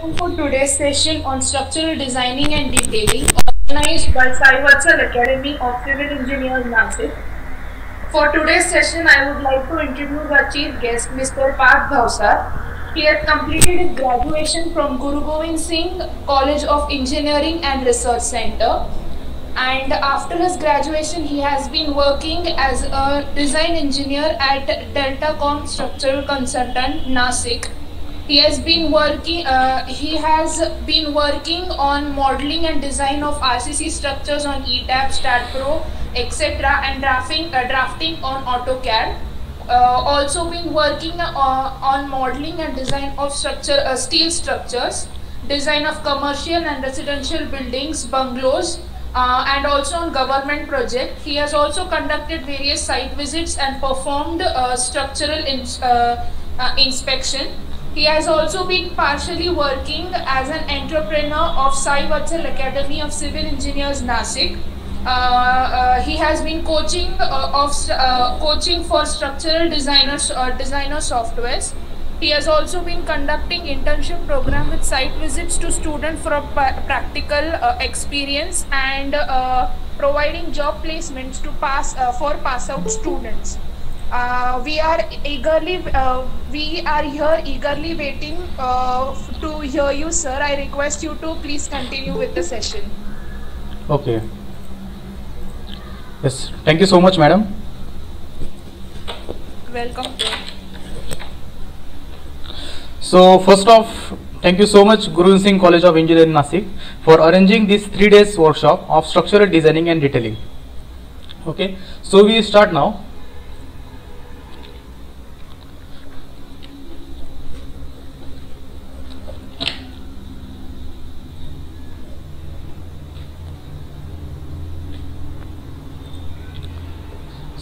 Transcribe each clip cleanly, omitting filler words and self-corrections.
Welcome for today's session on structural designing and detailing, organized by Sai Vatsal Academy of Civil Engineers, Nasik. For today's session, I would like to introduce our chief guest, Mr. Parth Bhavsar. He has completed his graduation from Guru Gobind Singh College of Engineering and Research Center. And after his graduation, he has been working as a design engineer at Deltacom Structural Consultant, Nasik. He has been working on modeling and design of RCC structures on ETAP, StatPro, etc., and drafting on AutoCAD. Also been working on modeling and design of steel structures, design of commercial and residential buildings, bungalows, and also on government project. He has also conducted various site visits and performed structural inspection. He has also been partially working as an entrepreneur of Sai Vatsal Academy of Civil Engineers, Nasik. He has been coaching for structural designer softwares. He has also been conducting internship program with site visits to students for practical experience and providing job placements to pass out students. We are here eagerly waiting to hear you, sir. I request you to please continue with the session. Okay. Yes. Thank you so much, madam. Welcome. So first off, thank you so much Guru Gobind Singh College of Engineering, Nasik, for arranging this 3 days workshop of structural designing and detailing. Okay. So we start now.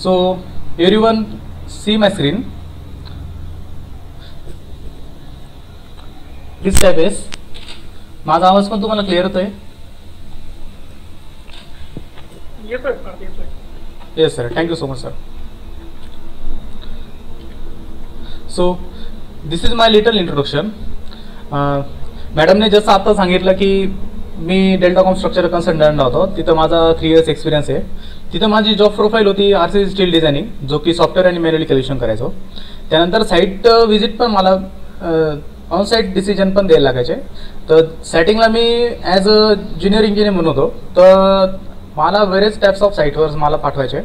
So everyone see my screen. This step is माझा आवाज पण तुम्हाला clear होतोय? Yes sir, thank you so much sir. So this is my little introduction. Madam ने जसं आता सांगितलं की मी डेल्टाकॉम स्ट्रक्चरल कन्सल्टंट होतो, तिथं माझा 3 इयर्स एक्सपिरियन्स आहे. तिथं माझी जॉब प्रोफाईल होती आरसीसी स्टील डिझायनिंग, जो की सॉफ्टवेअर आणि मॅन्युअली कॅल्क्युलेशन करायचो. त्यानंतर साईट व्हिजिट पण मला ऑन साईट डिसिजन पण द्यायला लागायचे. तर स्टार्टिंगला मी ॲज अ ज्युनियर इंजिनियर म्हणून होतो, तर मला बरेच टाईप्स ऑफ साईटवर मला पाठवायचे.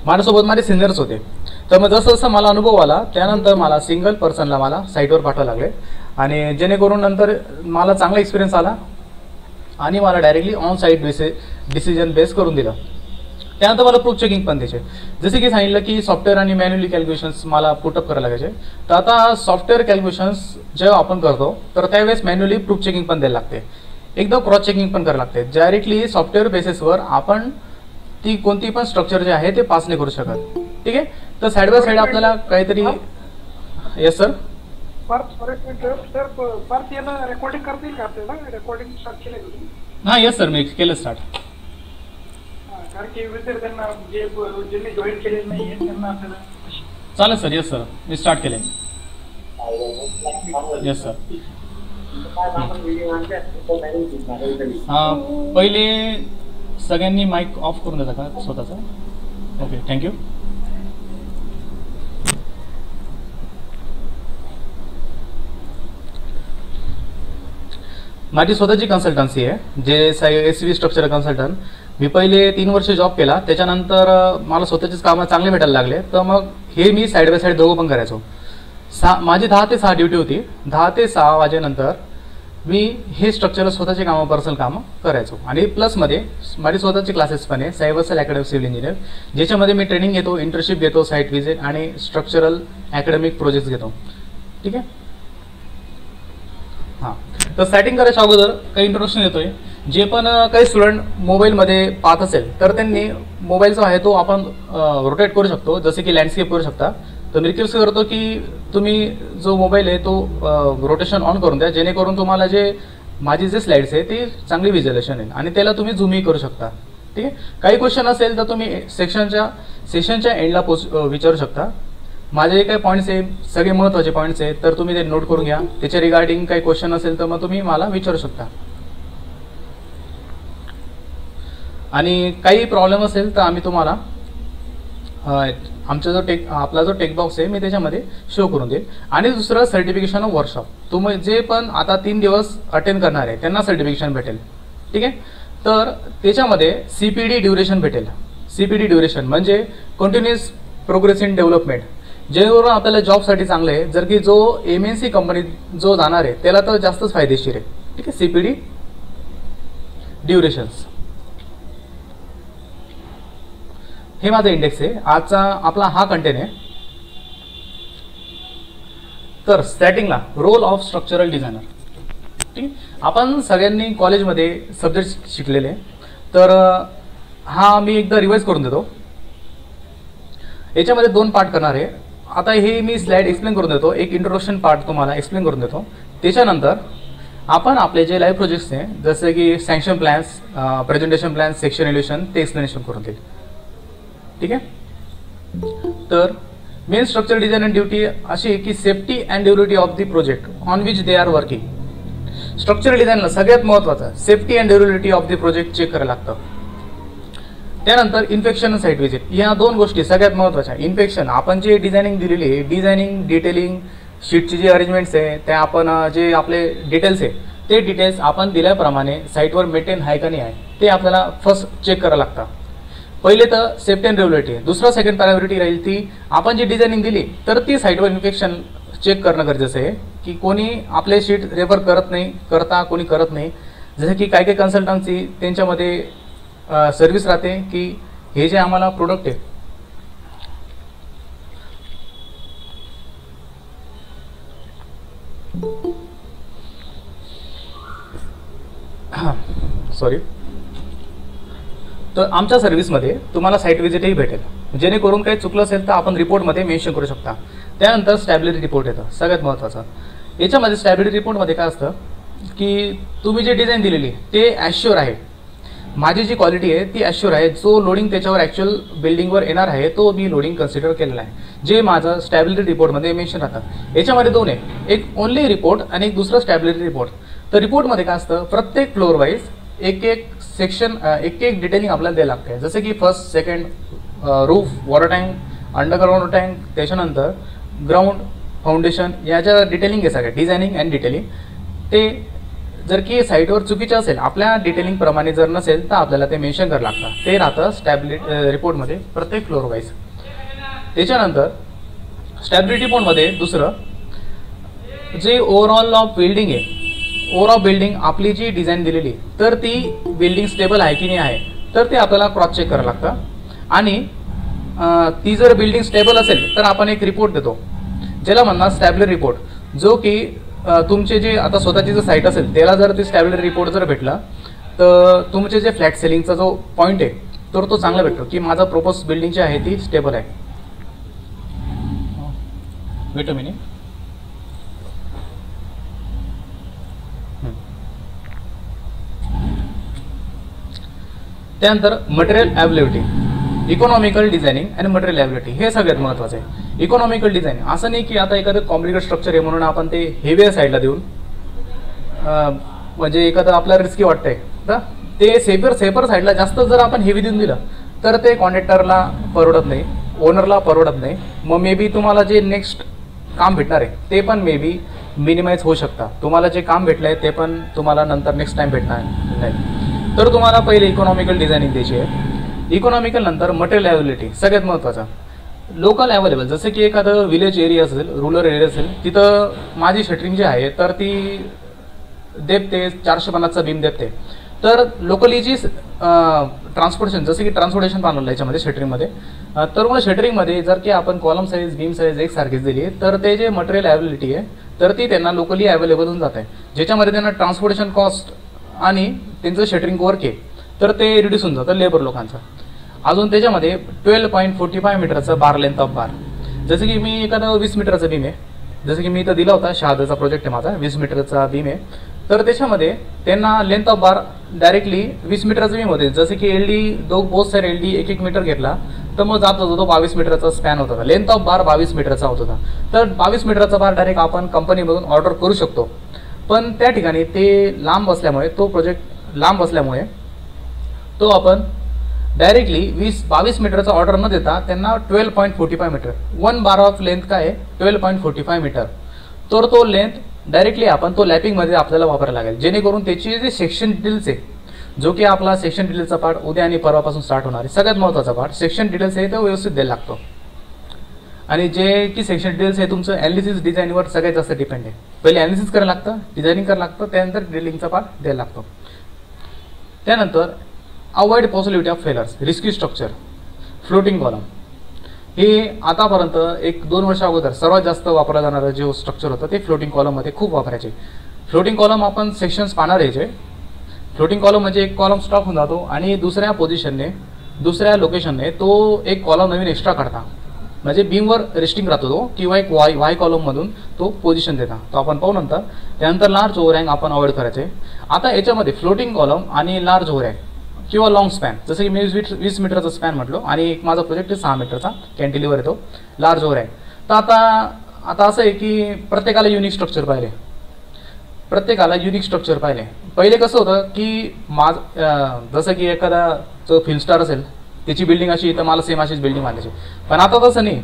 माझ्यासोबत माझे सिनियर्स होते. तर मग जसं जसं मला अनुभव आला त्यानंतर मला सिंगल पर्सनला मला साईटवर पाठवायला लागले आणि जेणेकरून नंतर मला चांगला एक्सपिरियन्स आला आणि मला directly on site decision base करून दिलं. त्यानंतर मला प्रूफ चेकिंग पण द्यायचे. जसे की सांगितलं की सॉफ्टवेअर आणि मॅन्युअली कॅल्क्युलेशन्स मला पुटअप करायला लागायचे. तर आता सॉफ्टवेअर कॅल्क्युलेशन्स जेव्हा आपण करतो तर त्यावेळेस मॅन्युअली प्रूफ चेकिंग पण द्यायला लागते, एकदम क्रॉस चेकिंग पण करायला लागते. डायरेक्टली सॉफ्टवेअर बेसिसवर आपण ती कोणती पण स्ट्रक्चर जे आहे ते पास नाही करू शकत. ठीक आहे. तर साईड बाय साईड आपल्याला काहीतरी. Yes sir. रेकॉर्डिंग करतील का आपल्याला? रेकॉर्डिंग स्टार्ट केलं? हां येस सर, मी केलं स्टार्ट. कारण की विद्यार्थ्यांना ज्यांनी जॉईन केलेलं नाही त्यांना आपल्याला चालेल सर. येस सर, मी स्टार्ट केले. Yes sir. पहिले सगळ्यांनी माईक ऑफ करून देता का स्वतःचा? Okay, thank you. माझी स्वतःची कन्सल्टन्सी आहे, जे SCV स्ट्रक्चरल कन्सल्टंट. मी पहिले 3 वर्ष जॉब केला, त्याच्यानंतर मला स्वतःचीच कामं चांगले भेटायला लागले. तर मग हे मी साईड बाय साईड दोघं पण करायचो. माझी 10 ते 6 ड्युटी होती. 10 ते 6 वाजेनंतर मी हे स्ट्रक्चरल स्वतःचे कामं, पर्सनल कामं करायचो. आणि प्लसमध्ये माझी स्वतःचे क्लासेस पण आहे, साई वत्सल अकॅडमी सिव्हिल इंजिनियर, ज्याच्यामध्ये मी ट्रेनिंग घेतो, इंटर्नशिप घेतो, साईट व्हिजिट आणि स्ट्रक्चरल अकॅडमिक प्रोजेक्ट्स घेतो. ठीक आहे. हां, तर स्टार्टिंग करायच्या अगोदर काही इंट्रोडक्शन देतोय. जे पण काही स्टुडंट मोबाईलमध्ये पाहत असेल तर त्यांनी मोबाईल जो आहे तो आपण रोटेट करू शकतो, जसे की लँडस्केप करू शकता. तर मी रिक्वेस्ट करतो की तुम्ही जो मोबाईल आहे तो रोटेशन ऑन करून द्या, जेणेकरून तुम्हाला जे माझी जे स्लाइड्स आहे ती चांगली व्हिज्युअलायझेशन येईल आणि त्याला तुम्ही झूमही करू शकता. ठीक आहे. काही क्वेश्चन असेल तर तुम्ही सेशनच्या एंडला विचारू शकता. माझे जे काही पॉईंट्स आहे सगळे महत्त्वाचे पॉईंट्स आहेत, तर तुम्ही ते नोट करून घ्या. त्याच्या रिगार्डिंग काही क्वेश्चन असेल तर मग तुम्ही मला विचारू शकता. आणि काही प्रॉब्लेम असेल तर आम्ही तुम्हाला आमचा जो आपला जो टेक बॉक्स आहे मी त्याच्यामध्ये शो करून देईल. आणि दुसरं सर्टिफिकेशन ऑफ वर्कशॉप, तुम्ही जे पण आता 3 दिवस अटेंड करणार आहे त्यांना सर्टिफिकेशन भेटेल. ठीक आहे. तर त्याच्यामध्ये CPD ड्युरेशन भेटेल. CPD ड्युरेशन म्हणजे कंटिन्युअस प्रोग्रेस इन डेव्हलपमेंट, जेणेकरून आपल्याला जॉबसाठी चांगलं आहे. जर की जो MNC कंपनीत जो जाणार आहे त्याला तर जास्तच फायदेशीर आहे. ठीक आहे. CPD ड्युरेशन्स हे माझं इंडेक्स आहे. आजचा आपला हा कंटेंट आहे. तर स्टार्टिंगला रोल ऑफ स्ट्रक्चरल डिझायनर. ठीक. आपण सगळ्यांनी कॉलेजमध्ये सब्जेक्ट शिकलेले, तर हा मी एकदा रिवाइज करून देतो. याच्यामध्ये 2 पार्ट करणार आहे. आता हे मी स्लाइड एक्सप्लेन करून देतो. एक इंट्रोडक्शन पार्ट तुम्हाला एक्सप्लेन करून देतो. त्याच्यानंतर आपण आपले जे लाईव्ह प्रोजेक्ट्स आहे जसे की sanction plans, presentation plans, section elevation ते एक्सप्लेनेशन करून देईल. ठीक आहे. तर main structure design and duty अशी आहे की safety and durability of the project on which they are working. Structural डिझाईनला सगळ्यात महत्त्वाचं safety and durability of the project check करायला लागतं. त्यानंतर इन्फेक्शन साईट व्हिजिट, या 2 गोष्टी सगळ्यात महत्त्वाच्या. इन्फेक्शन आपण जे डिझायनिंग दिलेली आहे, डिझायनिंग डिटेलिंग शीटची जे अरेंजमेंट्स आहे त्या आपण जे आपले डिटेल्स आहे ते डिटेल्स आपण दिल्याप्रमाणे साईटवर मेंटेन आहे का नाही आहे ते आपल्याला फर्स्ट चेक करायला लागतं. पहिले तर सेफ्टी अँड ड्युरेबिलिटी. दुसरा सेकंड प्रायोरिटी राहील ती आपण जी डिझायनिंग दिली तर ती साईटवर इन्फेक्शन चेक करणं गरजेचं आहे की कोणी आपले शीट रेफर कोणी करत नाही. जसं की काही कन्सल्टन्सी त्यांच्यामध्ये सर्व्हिस राहते की हे जे आम्हाला प्रोडक्ट आहे तर आमच्या सर्व्हिसमध्ये तुम्हाला साईट व्हिजिटही भेटेल, जेणेकरून काही चुकलं असेल तर आपण रिपोर्टमध्ये मेन्शन करू शकता. त्यानंतर स्टॅबिलिटी रिपोर्ट येतं सगळ्यात महत्त्वाचं. याच्यामध्ये स्टॅबिलिटी रिपोर्टमध्ये काय असतं की तुम्ही जे डिझाईन दिलेली ते ॲश्युअर आहे, माझी जी क्वालिटी आहे ती ॲश्युअर आहे, जो लोडिंग त्याच्यावर ॲक्च्युअल बिल्डिंगवर येणार आहे तो मी लोडिंग कन्सिडर केलेला आहे, जे माझं स्टॅबिलिटी रिपोर्टमध्ये मेन्शन राहतं. याच्यामध्ये 2 आहे, एक ओनली रिपोर्ट आणि एक दुसरं स्टॅबिलिटी रिपोर्ट. तर रिपोर्टमध्ये काय असतं, प्रत्येक फ्लोअर वाईज एक सेक्शन एक डिटेलिंग आपल्याला द्यायला लागते. जसे की first second roof, water tank, underground tank, त्याच्यानंतर ग्राउंड, फाउंडेशन, याच्या डिटेलिंग आहे सगळ्या डिझायनिंग अँड डिटेलिंग. ते जर की साईटवर चुकीचं असेल, आपल्या डिटेलिंग प्रमाणे जर नसेल तर आपल्याला ते मेन्शन करावं लागतं. ते राहतं स्टॅबिलिटी रिपोर्टमध्ये प्रत्येक फ्लोअर वाईज. त्याच्यानंतर स्टॅबिलिटी रिपोर्टमध्ये दुसरं जे ओव्हरऑल ऑफ बिल्डिंग आहे, ओव्हरऑल बिल्डिंग आपली जी डिझाईन दिलेली तर ती बिल्डिंग स्टेबल आहे की नाही आहे तर ते आपल्याला क्रॉस चेक करावं लागतं. आणि ती जर बिल्डिंग स्टेबल असेल तर आपण एक रिपोर्ट देतो ज्याला म्हणणार स्टॅबिलिटी रिपोर्ट, जो की तुमचे जे आता स्वतःची जर साईट असेल त्याला जर ते स्टॅबिलिटी रिपोर्ट जर भेटला तर तुमचे जे फ्लॅट सेलिंगचा जो पॉईंट आहे तर तो चांगला भेटतो की माझा प्रोपोज बिल्डिंग जी आहे ती स्टेबल आहे. Weight a minute. त्यानंतर मटेरियल अवेलेबिलिटी, इकॉनॉमिकल डिझायनिंग आणि मटेरियल अवेलेबिलिटी हे सगळ्यात महत्त्वाचं आहे. इकॉनॉमिकल डिझाईन असं नाही की आता एखादं कॉम्प्लिकेटेड स्ट्रक्चर आहे म्हणून आपण ते हेवियर साईडला देऊन म्हणजे एखादं आपल्याला रिस्की वाटतंय तर ते सेफर साईडला जास्त जर आपण हेवी देऊन दिलं तर ते कॉन्ट्रॅक्टरला परवडत नाही, ओनरला परवडत नाही. मग मे बी तुम्हाला जे नेक्स्ट काम भेटणार आहे ते पण मे बी मिनिमाइज होऊ शकता. तुम्हाला जे काम भेटलं आहे ते पण तुम्हाला नंतर नेक्स्ट टाईम भेटणार नाही. तर तुम्हाला पहिले इकॉनॉमिकल डिझायनिंग द्यायची आहे. इकॉनॉमिकल नंतर मटेरियल अवेलेबिलिटी सगळ्यात महत्त्वाचा. लोकल अवेलेबल, जसं की एखादं विलेज एरिया असेल, रुरल एरिया असेल, तिथं माझी शटरिंग जी आहे तर ती देते 450चा बीम देते. तर लोकली जी ट्रान्सपोर्टेशन, जसं की ट्रान्सपोर्टेशन पाहिलं याच्यामध्ये शटरिंगमध्ये, तर मग शटरिंगमध्ये जर की आपण कॉलम साईज बीम साईज एकसारखीच दिली तर ते जे मटेरियल अवेलेबिलिटी आहे तर ती त्यांना लोकली अवेलेबल होऊन जात आहे, ज्याच्यामध्ये त्यांना ट्रान्सपोर्टेशन कॉस्ट आणि त्यांचं शटरिंग वर्क आहे तर ते रिड्यूस होऊन जातं लेबर लोकांचं. अजून त्याच्यामध्ये 12.45 मीटरचा बार लेंथ ऑफ बार, जसं की मी एखादा 20 मीटरचा बीम आहे, जसं की मी इथं दिला होता शहादाचा प्रोजेक्ट आहे माझा, 20 मीटरचा बीम आहे. तर त्याच्यामध्ये त्यांना लेंथ ऑफ बार डायरेक्टली 20 मीटरचा बीम होते. जसं की LD both side LD 1-1 metre घेतला तर मग जात होता तो 22 मीटरचा स्पॅन होता, लेंथ ऑफ बार 22 मीटरचा होत होता. तर 22 मीटरचा बार डायरेक्ट आपण कंपनीमधून ऑर्डर करू शकतो, पण त्या ठिकाणी ते लांब असल्यामुळे, तो प्रोजेक्ट लांब असल्यामुळे तो आपण डायरेक्टली 22 मीटरचा ऑर्डर न देता त्यांना 12.45 मीटर, 1 बार ऑफ लेंथ काय आहे 12.45 मीटर, तर तो लेंथ डायरेक्टली आपण तो लॅपिंगमध्ये आपल्याला वापरायला लागेल, जेणेकरून त्याची जे सेक्शन डिटेल्स आहे, जो की आपला सेक्शन डिटेल्सचा पार्ट उद्या आणि परवापासून स्टार्ट होणार आहे, सगळ्यात महत्त्वाचा पार्ट सेक्शन डिटेल्स आहे तो व्यवस्थित द्यायला लागतो. आणि जे की सेक्शन डिटेल्स आहे तुमचं ॲनालिसिस डिझाईनवर सगळ्यात जास्त डिपेंड आहे. पहिले ॲनालिसिस करायला लागतं, डिझायनिंग करायला लागतं, त्यानंतर ड्रिलिंगचा पार्ट द्यायला लागतो. त्यानंतर avoid possibility of failures, risky structure, floating column. हे आतापर्यंत 1-2 वर्षा अगोदर सर्वात जास्त वापरला जाणारं जे स्ट्रक्चर होतं ते फ्लोटिंग कॉलममध्ये खूप वापरायचे. फ्लोटिंग कॉलम आपण सेक्शन्स पाहणार यायचे. फ्लोटिंग कॉलम म्हणजे एक कॉलम स्टॉप होऊन जातो आणि दुसऱ्या पोझिशनने, दुसऱ्या लोकेशनने तो एक कॉलम नवीन एक्स्ट्रा काढता, म्हणजे बीमवर रेस्टिंग राहतो तो, किंवा एक वाय कॉलममधून तो पोझिशन देता, तो आपण पाहू नंतर. त्यानंतर लार्ज ओव्हरहँग आपण अवॉइड करायचे. आता याच्यामध्ये फ्लोटिंग कॉलम आणि लार्ज ओव्हरहँग किंवा लॉंग स्पॅन, जसं की मी 20 मीटरचा स्पॅन म्हटलो आणि एक माझा प्रोजेक्ट आहे 6 मीटरचा कॅन्टिलिव्हर येतो, लार्ज ओव्हरहँग. तर आता असं आहे की प्रत्येकाला युनिक स्ट्रक्चर पाहिले, पहिले कसं होतं की जसं की एखादा जो फिल्म स्टार असेल त्याची बिल्डिंग अशी, तर मला सेम अशीच बिल्डिंग बांधायची. पण आता तसं नाही,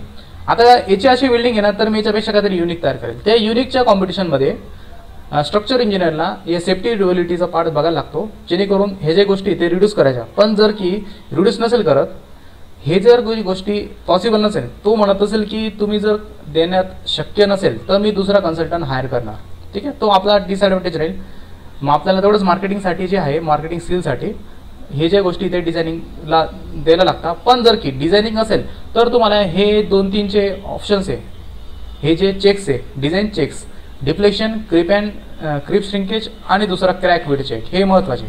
आता याची अशी बिल्डिंग आहे ना, तर मी याच्यापेक्षा काहीतरी युनिक तयार करेल. त्या युनिकच्या कॉम्पिटिशनमध्ये स्ट्रक्चर इंजिनियरला हे सेफ्टी ड्युअलिटीचा पार्ट बघायला लागतो, जेणेकरून हे जे गोष्टी ते रिड्यूस करायच्या. पण जर की रिड्यूस नसेल करत, हे जर गोष्टी पॉसिबल नसेल, तो म्हणत असेल की तुम्ही जर देण्यात शक्य नसेल तर मी दुसरा कन्सल्टंट हायर करणार, ठीक आहे, तो आपला डिसएडव्हान्टेज राहील. मग आपल्याला तेवढंच मार्केटिंगसाठी जे आहे, मार्केटिंग स्किलसाठी हे ज्या गोष्टी ते डिझायनिंगला द्यायला लागतात. पण जर की डिझायनिंग असेल तर तुम्हाला हे 2-3चे ऑप्शन्स आहे, हे जे चेक्स आहे, डिझाईन चेक्स, डिफ्लेक्शन, क्रिप श्रिंकेज आणि दुसरा क्रॅक विड चेक, हे महत्त्वाचे.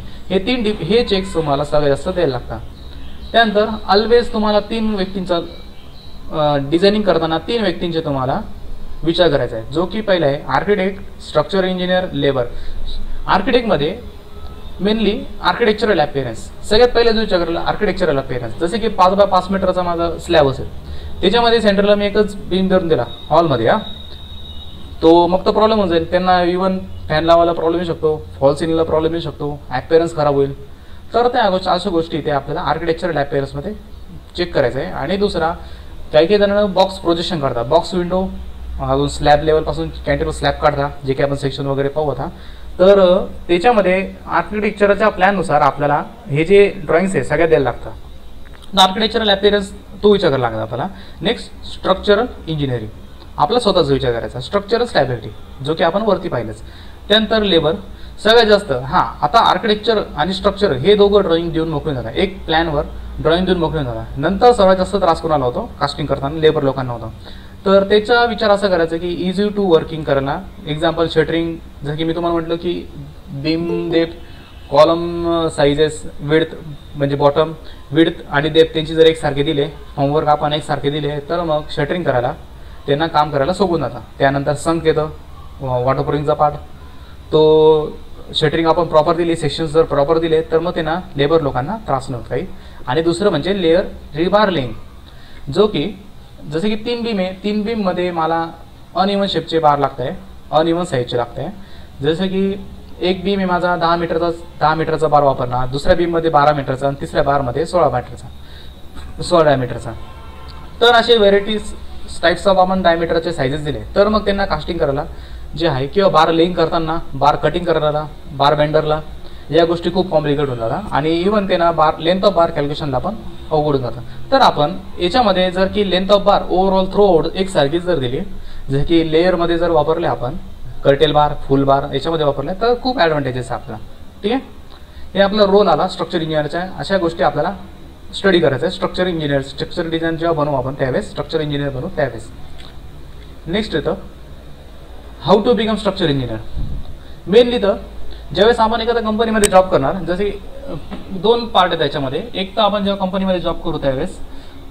हे चेक्स तुम्हाला सगळ्यात जास्त द्यायला लागतात. त्यानंतर ऑलवेज तुम्हाला 3 व्यक्तींचा डिझायनिंग करताना 3 व्यक्तींचे तुम्हाला विचार करायचा आहे, जो की पहिला आहे आर्किटेक्ट, स्ट्रक्चर इंजिनियर, लेबर. आर्किटेक्टमध्ये मेनली आर्किटेक्चरल अपीअरन्स, सगळ्यात पहिले जो विचार करायला आर्किटेक्चरल अपीअरन्स. जसे की 5x5 मीटरचा माझा स्लॅब असेल, त्याच्यामध्ये सेंटरला मी एकच बीम धरून दिला हॉलमध्ये, तो मग तो प्रॉब्लेम होऊन जाईल. त्यांना इव्हन फॅन लावायला प्रॉब्लेम येऊ शकतो, फॉल सिलिंगला प्रॉब्लेम येऊ शकतो, अपीअरन्स खराब होईल. तर त्या अशा गोष्टी ते आपल्याला आर्किटेक्चरल अपीअरन्समध्ये चेक करायचं आहे. आणि दुसरा, काही जणांना बॉक्स प्रोजेक्शन करतात, बॉक्स विंडो, अजून स्लॅब लेवलपासून कॅन्टिनवर स्लॅब काढता, जे काही आपण सेक्शन वगैरे पाहू आता. तर त्याच्यामध्ये आर्किटेक्चरच्या प्लॅननुसार आपल्याला हे जे ड्रॉइंग्स आहे सगळ्यात द्यायला लागतं. आर्किटेक्चरल अपीअरन्स तो विचार करायला लागला आपल्याला. नेक्स्ट स्ट्रक्चरल इंजिनिअरिंग, आपला स्वतःचा विचार करायचा. स्ट्रक्चरल स्टॅबिलिटी, जो की आपण वरती पाहिलंच. त्यानंतर लेबर सगळ्यात जास्त. आता आर्किटेक्चर आणि स्ट्रक्चर हे दोघं ड्रॉइंग देऊन मोकळून जातात, एक प्लॅनवर ड्रॉइंग देऊन मोकळून जातात. नंतर सर्वात जास्त त्रास कोणाला होतो, कास्टिंग करताना लेबर लोकांना होतो. तर त्याचा विचार असा करायचा की इझी टू वर्किंग करायला. एक्झाम्पल शटरिंग, जसं की मी तुम्हाला म्हटलं की beam depth, column sizes, width म्हणजे बॉटम विड्थ आणि डेप्थ त्यांची जर एकसारखे दिले, होमवर्क आपण एकसारखे दिले, तर मग शटरिंग करायला त्यांना काम करायला सोपून जातं. त्यानंतर संक येतं, वॉटरप्रूफिंगचा पार्ट, तो शटरिंग आपण प्रॉपर दिली, सेक्शन्स जर प्रॉपर दिले तर मग त्यांना लेबर लोकांना त्रास नव्हत काही. आणि दुसरं म्हणजे लेअर रिबार लेंग, जो की जसे की 3 बीम आहे, 3 बीममध्ये मला अनइवन शेपचे बार लागत आहे, अनइवन साईजचे लागत आहे. जसं की एक बीम आहे माझा 10 मीटरचा बार वापरला, दुसऱ्या बीममध्ये 12 मीटरचा आणि तिसऱ्या बारमध्ये 16 डायमीटरचा. तर असे व्हेरायटीज टाईप्स ऑफ आपण डायमीटरचे साईजेस दिले, तर मग त्यांना कास्टिंग करायला जे आहे, किंवा बार लेंग करताना, बार कटिंग करायला, बार बेंडरला, या गोष्टी खूप कॉम्प्लिकेट होऊन जातात. आणि इव्हन त्यांना बार लेंथ ऑफ बार कॅल्क्युलेशनला पण अवघड जातं. तर आपण याच्यामध्ये जर की length of bar overall through एकसारखीच जर दिली, जसं की लेअरमध्ये जर वापरले आपण, कर्टेल बार, फुल बार याच्यामध्ये वापरले, तर खूप ॲडव्हान्टेजेस आहे आपला. ठीक आहे, हे आपला रोल आला स्ट्रक्चर इंजिनिअरच्या. अशा गोष्टी आपल्याला स्टडी करायचं आहे. स्ट्रक्चर इंजिनियर, स्ट्रक्चर डिझाईन जेव्हा बनवू आपण त्यावेळेस, स्ट्रक्चर इंजिनियर बनवू त्यावेळेस. नेक्स्ट येतं how to become structure engineer. Mainly तर ज्यावेळेस आपण एखाद्या कंपनीमध्ये जॉब करणार, जसे 2 पार्ट आहेत त्याच्यामध्ये. एक तर आपण जेव्हा कंपनीमध्ये जॉब करू त्यावेळेस,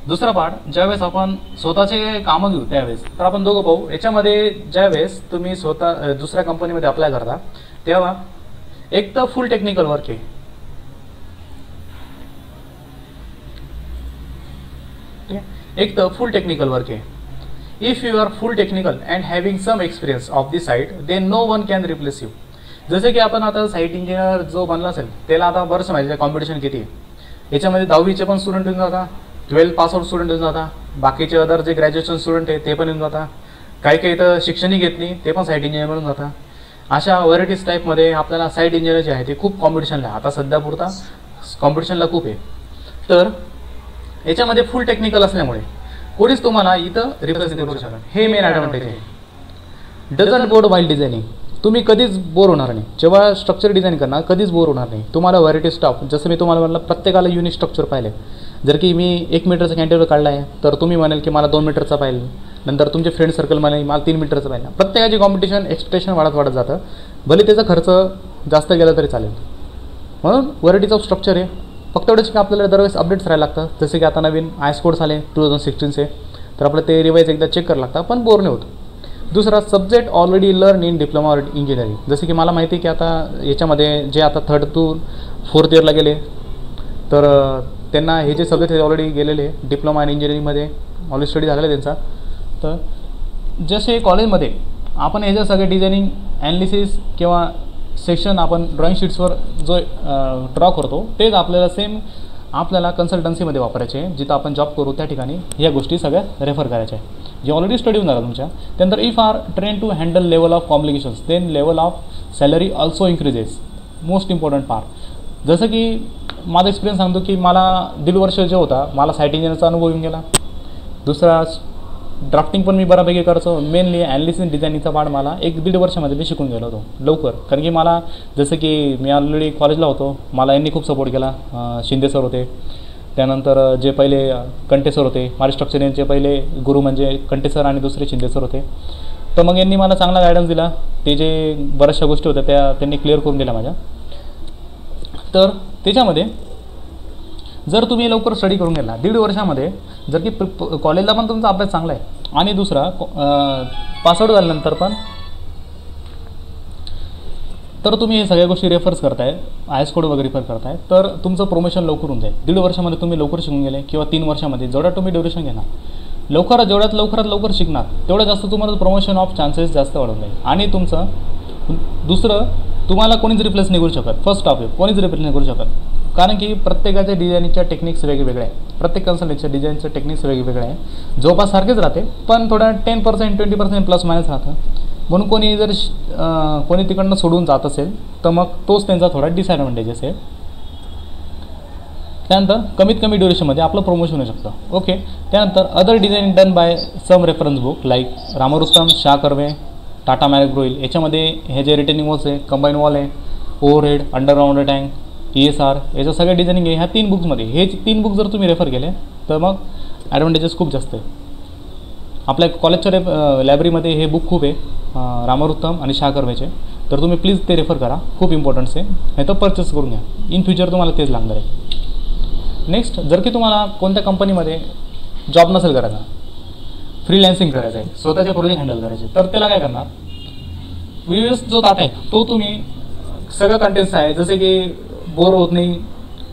दुसरा पार्ट ज्यावेळेस आपण स्वतःचे कामं घेऊ त्यावेळेस. तर आपण दोघं पाहू. याच्यामध्ये ज्यावेळेस तुम्ही स्वतः दुसऱ्या कंपनीमध्ये अप्लाय करता, तेव्हा एक तर फुल टेक्निकल वर्क आहे, एक तर फुल टेक्निकल वर्क आहे. If you are full technical and having some experience of the site then no one can replace you. जसे की आपण आता साईट इंजिनियर जो बनला असेल त्याला आता बरंच माहिती आहे कॉम्पिटिशन किती आहे. याच्यामध्ये 10वीचे पण स्टुडंट येऊन जाता, 12 पासआउट स्टुडंट येऊन जाता, बाकीचे अदर जे ग्रॅज्युएशन स्टुडंट आहे ते पण येऊन जाता, काही काही तर शिक्षणही घेत नाही ते पण साईट इंजिनियर म्हणून जाता. अशा व्हरायटीज टाईपमध्ये आपल्याला साईट इंजिनियर जे आहे ते खूप कॉम्पिटिशनला आहे. आता सध्या पुरता कॉम्पिटिशनला खूप आहे. तर याच्यामध्ये फुल टेक्निकल असल्यामुळे कोणीच तुम्हाला इथं रिप्रेझेंट करू शकत. हे मेन ॲडव्हान्टेज आहे. Doesn't bore while designing. तुम्ही कधीच बोर होणार नाही. जेव्हा स्ट्रक्चर डिझाईन करणार कधीच बोर होणार नाही. तुम्हाला व्हरायटी स्टाफ, जसं मी तुम्हाला म्हटलं प्रत्येकाला युनिक स्ट्रक्चर पाहिले. जर की मी 1 मीटरचा कॅन्टिलेव्हर काढला आहे तर तुम्ही म्हणाल की मला 2 मीटरचा पाहिजे, नंतर तुमचे फ्रेंड सर्कल म्हणाल मला 3 मीटरचा पाहिजे. प्रत्येकाची कॉम्पिटिशन एक्सपेक्टेशन वाढत जातं. भले त्याचा खर्च जास्त गेला तरी चालेल. म्हणून व्हरायटीज ऑफ स्ट्रक्चर आहे. फक्त एवढंच की आपल्याला दरवेळेस अपडेट्स राहायला लागतं. जसे की आता नवीन आयस कोड्स आले 2016चे, तर आपलं ते रिवाईज एकदा चेक करायला लागतं, पण बोर नाही होतं. दुसरा subject already learn in diploma or engineering. जसे की मला माहिती आहे की आता याच्यामध्ये जे आता 3rd to 4th इयरला गेले तर त्यांना हे जे सब्जेक्ट ऑलरेडी गेलेले डिप्लोमा आणि इंजिनिअरिंगमध्ये ऑलरेडी स्टडी झालेला आहे त्यांचा. तर जसे कॉलेजमध्ये आपण ह्याच्या सगळे डिझायनिंग ॲनालिसिस किंवा सेक्शन आपण ड्रॉइंग शीट्सवर जो ड्रॉ करतो तेच आपल्याला सेम आपल्याला कन्सल्टन्सीमध्ये वापरायचे आहे. जिथं आपण जॉब करू त्या ठिकाणी या गोष्टी सगळ्या रेफर करायच्या आहे जे ऑलरेडी स्टडी होऊन झालं तुमच्या. त्यानंतर if are train to handle level of complications then level of salary also increases. Most important part. जसं की माझा एक्सपिरियन्स सांगतो की मला 1.5 वर्ष जे होता मला साईट इंजिनिअरचा अनुभव येऊन गेला. दुसरा ड्राफ्टिंग पण मी बऱ्यापैकी करायचो. मेनली ॲनालिसिस डिझायनिंगचा पार्ट मला 1-1.5 वर्षामध्ये मी शिकून गेलो होतो लवकर. कारण की मला जसं की मी ऑलरेडी कॉलेजला होतो, मला यांनी खूप सपोर्ट केला. शिंदे सर होते, त्यानंतर जे पहिले कंटे सर होते, माझे स्ट्रक्चरचे पहिले गुरु म्हणजे कंटे सर आणि दुसरे शिंदे सर होते. तर मग यांनी मला चांगला गायडन्स दिला. ते जे बऱ्याचशा गोष्टी होत्या त्या त्यांनी क्लिअर करून दिल्या माझ्या. तर त्याच्यामध्ये जर तुम्ही लवकर स्टडी करून गेला 1.5 वर्षामध्ये, जर की कॉलेजला पण तुमचा अभ्यास चांगला आहे आणि दुसरा पासआउट झाल्यानंतर पण तर तुम्ही हे सगळ्या गोष्टी रेफर्स करताय, आयस कोड वगैरे रेफर करताय, तर तुमचं प्रमोशन लवकर होऊन जाईल. 1.5 वर्षामध्ये तुम्ही लवकर शिकून गेले किंवा 3 वर्षामध्ये जेवढा तुम्ही ड्युरेशन घेणार जेवढ्यात लवकर शिकणार तेवढं जास्त तुम्हाला प्रमोशन ऑफ चान्सेस जास्त वाढून जाईल. आणि तुमचं दुसरं तुम्हाला कोणीच रिप्लेस नाही करू शकत. फर्स्ट टॉपिक कोणीच रिप्लेस नाही करू शकत. कारण की प्रत्येकाच्या डिझायनिंगच्या टेक्निक्स वेगवेगळे आहे. प्रत्येक कन्सल्टंटच्या डिझाईनचं टेक्निक्स वेगवेगळे आहे. जवळपास सारखेच राहते पण थोडं 10% 20% प्लस मायनस राहतं. म्हणून कोणी तिकडनं सोडून जात असेल तर मग तोच त्यांचा थोडा डिसॲडव्हान्टेज असेल. त्यानंतर कमीत कमी ड्युरेशनमध्ये आपलं प्रमोशन होऊ शकतं. ओके. त्यानंतर other designing done by some reference book like Ramamrutham, Shah Karve, Tata McGraw Hill. याच्यामध्ये हे जे रिटेनिंग वॉल्स आहे, कंबाईन वॉल आहे, ओव्हरहेड, अंडरग्राऊंड टँक, ESR याचं सगळं डिझायनिंग आहे ह्या 3 बुक्समध्ये. हे 3 बुक जर तुम्ही रेफर केले तर मग ॲडव्हान्टेजेस खूप जास्त आहे. आपल्या कॉलेजच्या लायब्ररीमध्ये हे बुक खूप आहे रामरुस्तम आणि शाह कर्वेचे. तर तुम्ही प्लीज ते रेफर करा. खूप इम्पॉर्टन्स आहे. हे तर परचेस करून घ्या. इन फ्युचर तुम्हाला तेच लागणार आहे. नेक्स्ट, जर की तुम्हाला कोणत्या कंपनीमध्ये जॉब नसेल करायचा, फ्रीलॅन्सिंग करायचं आहे, स्वतःचे प्रोजेक्ट हँडल करायचे, तर त्याला काय करणार, व्हिडिओज जो डाटा आहे तो तुम्ही सगळं कंटेंट्स आहे. जसे की बोर होत नाही,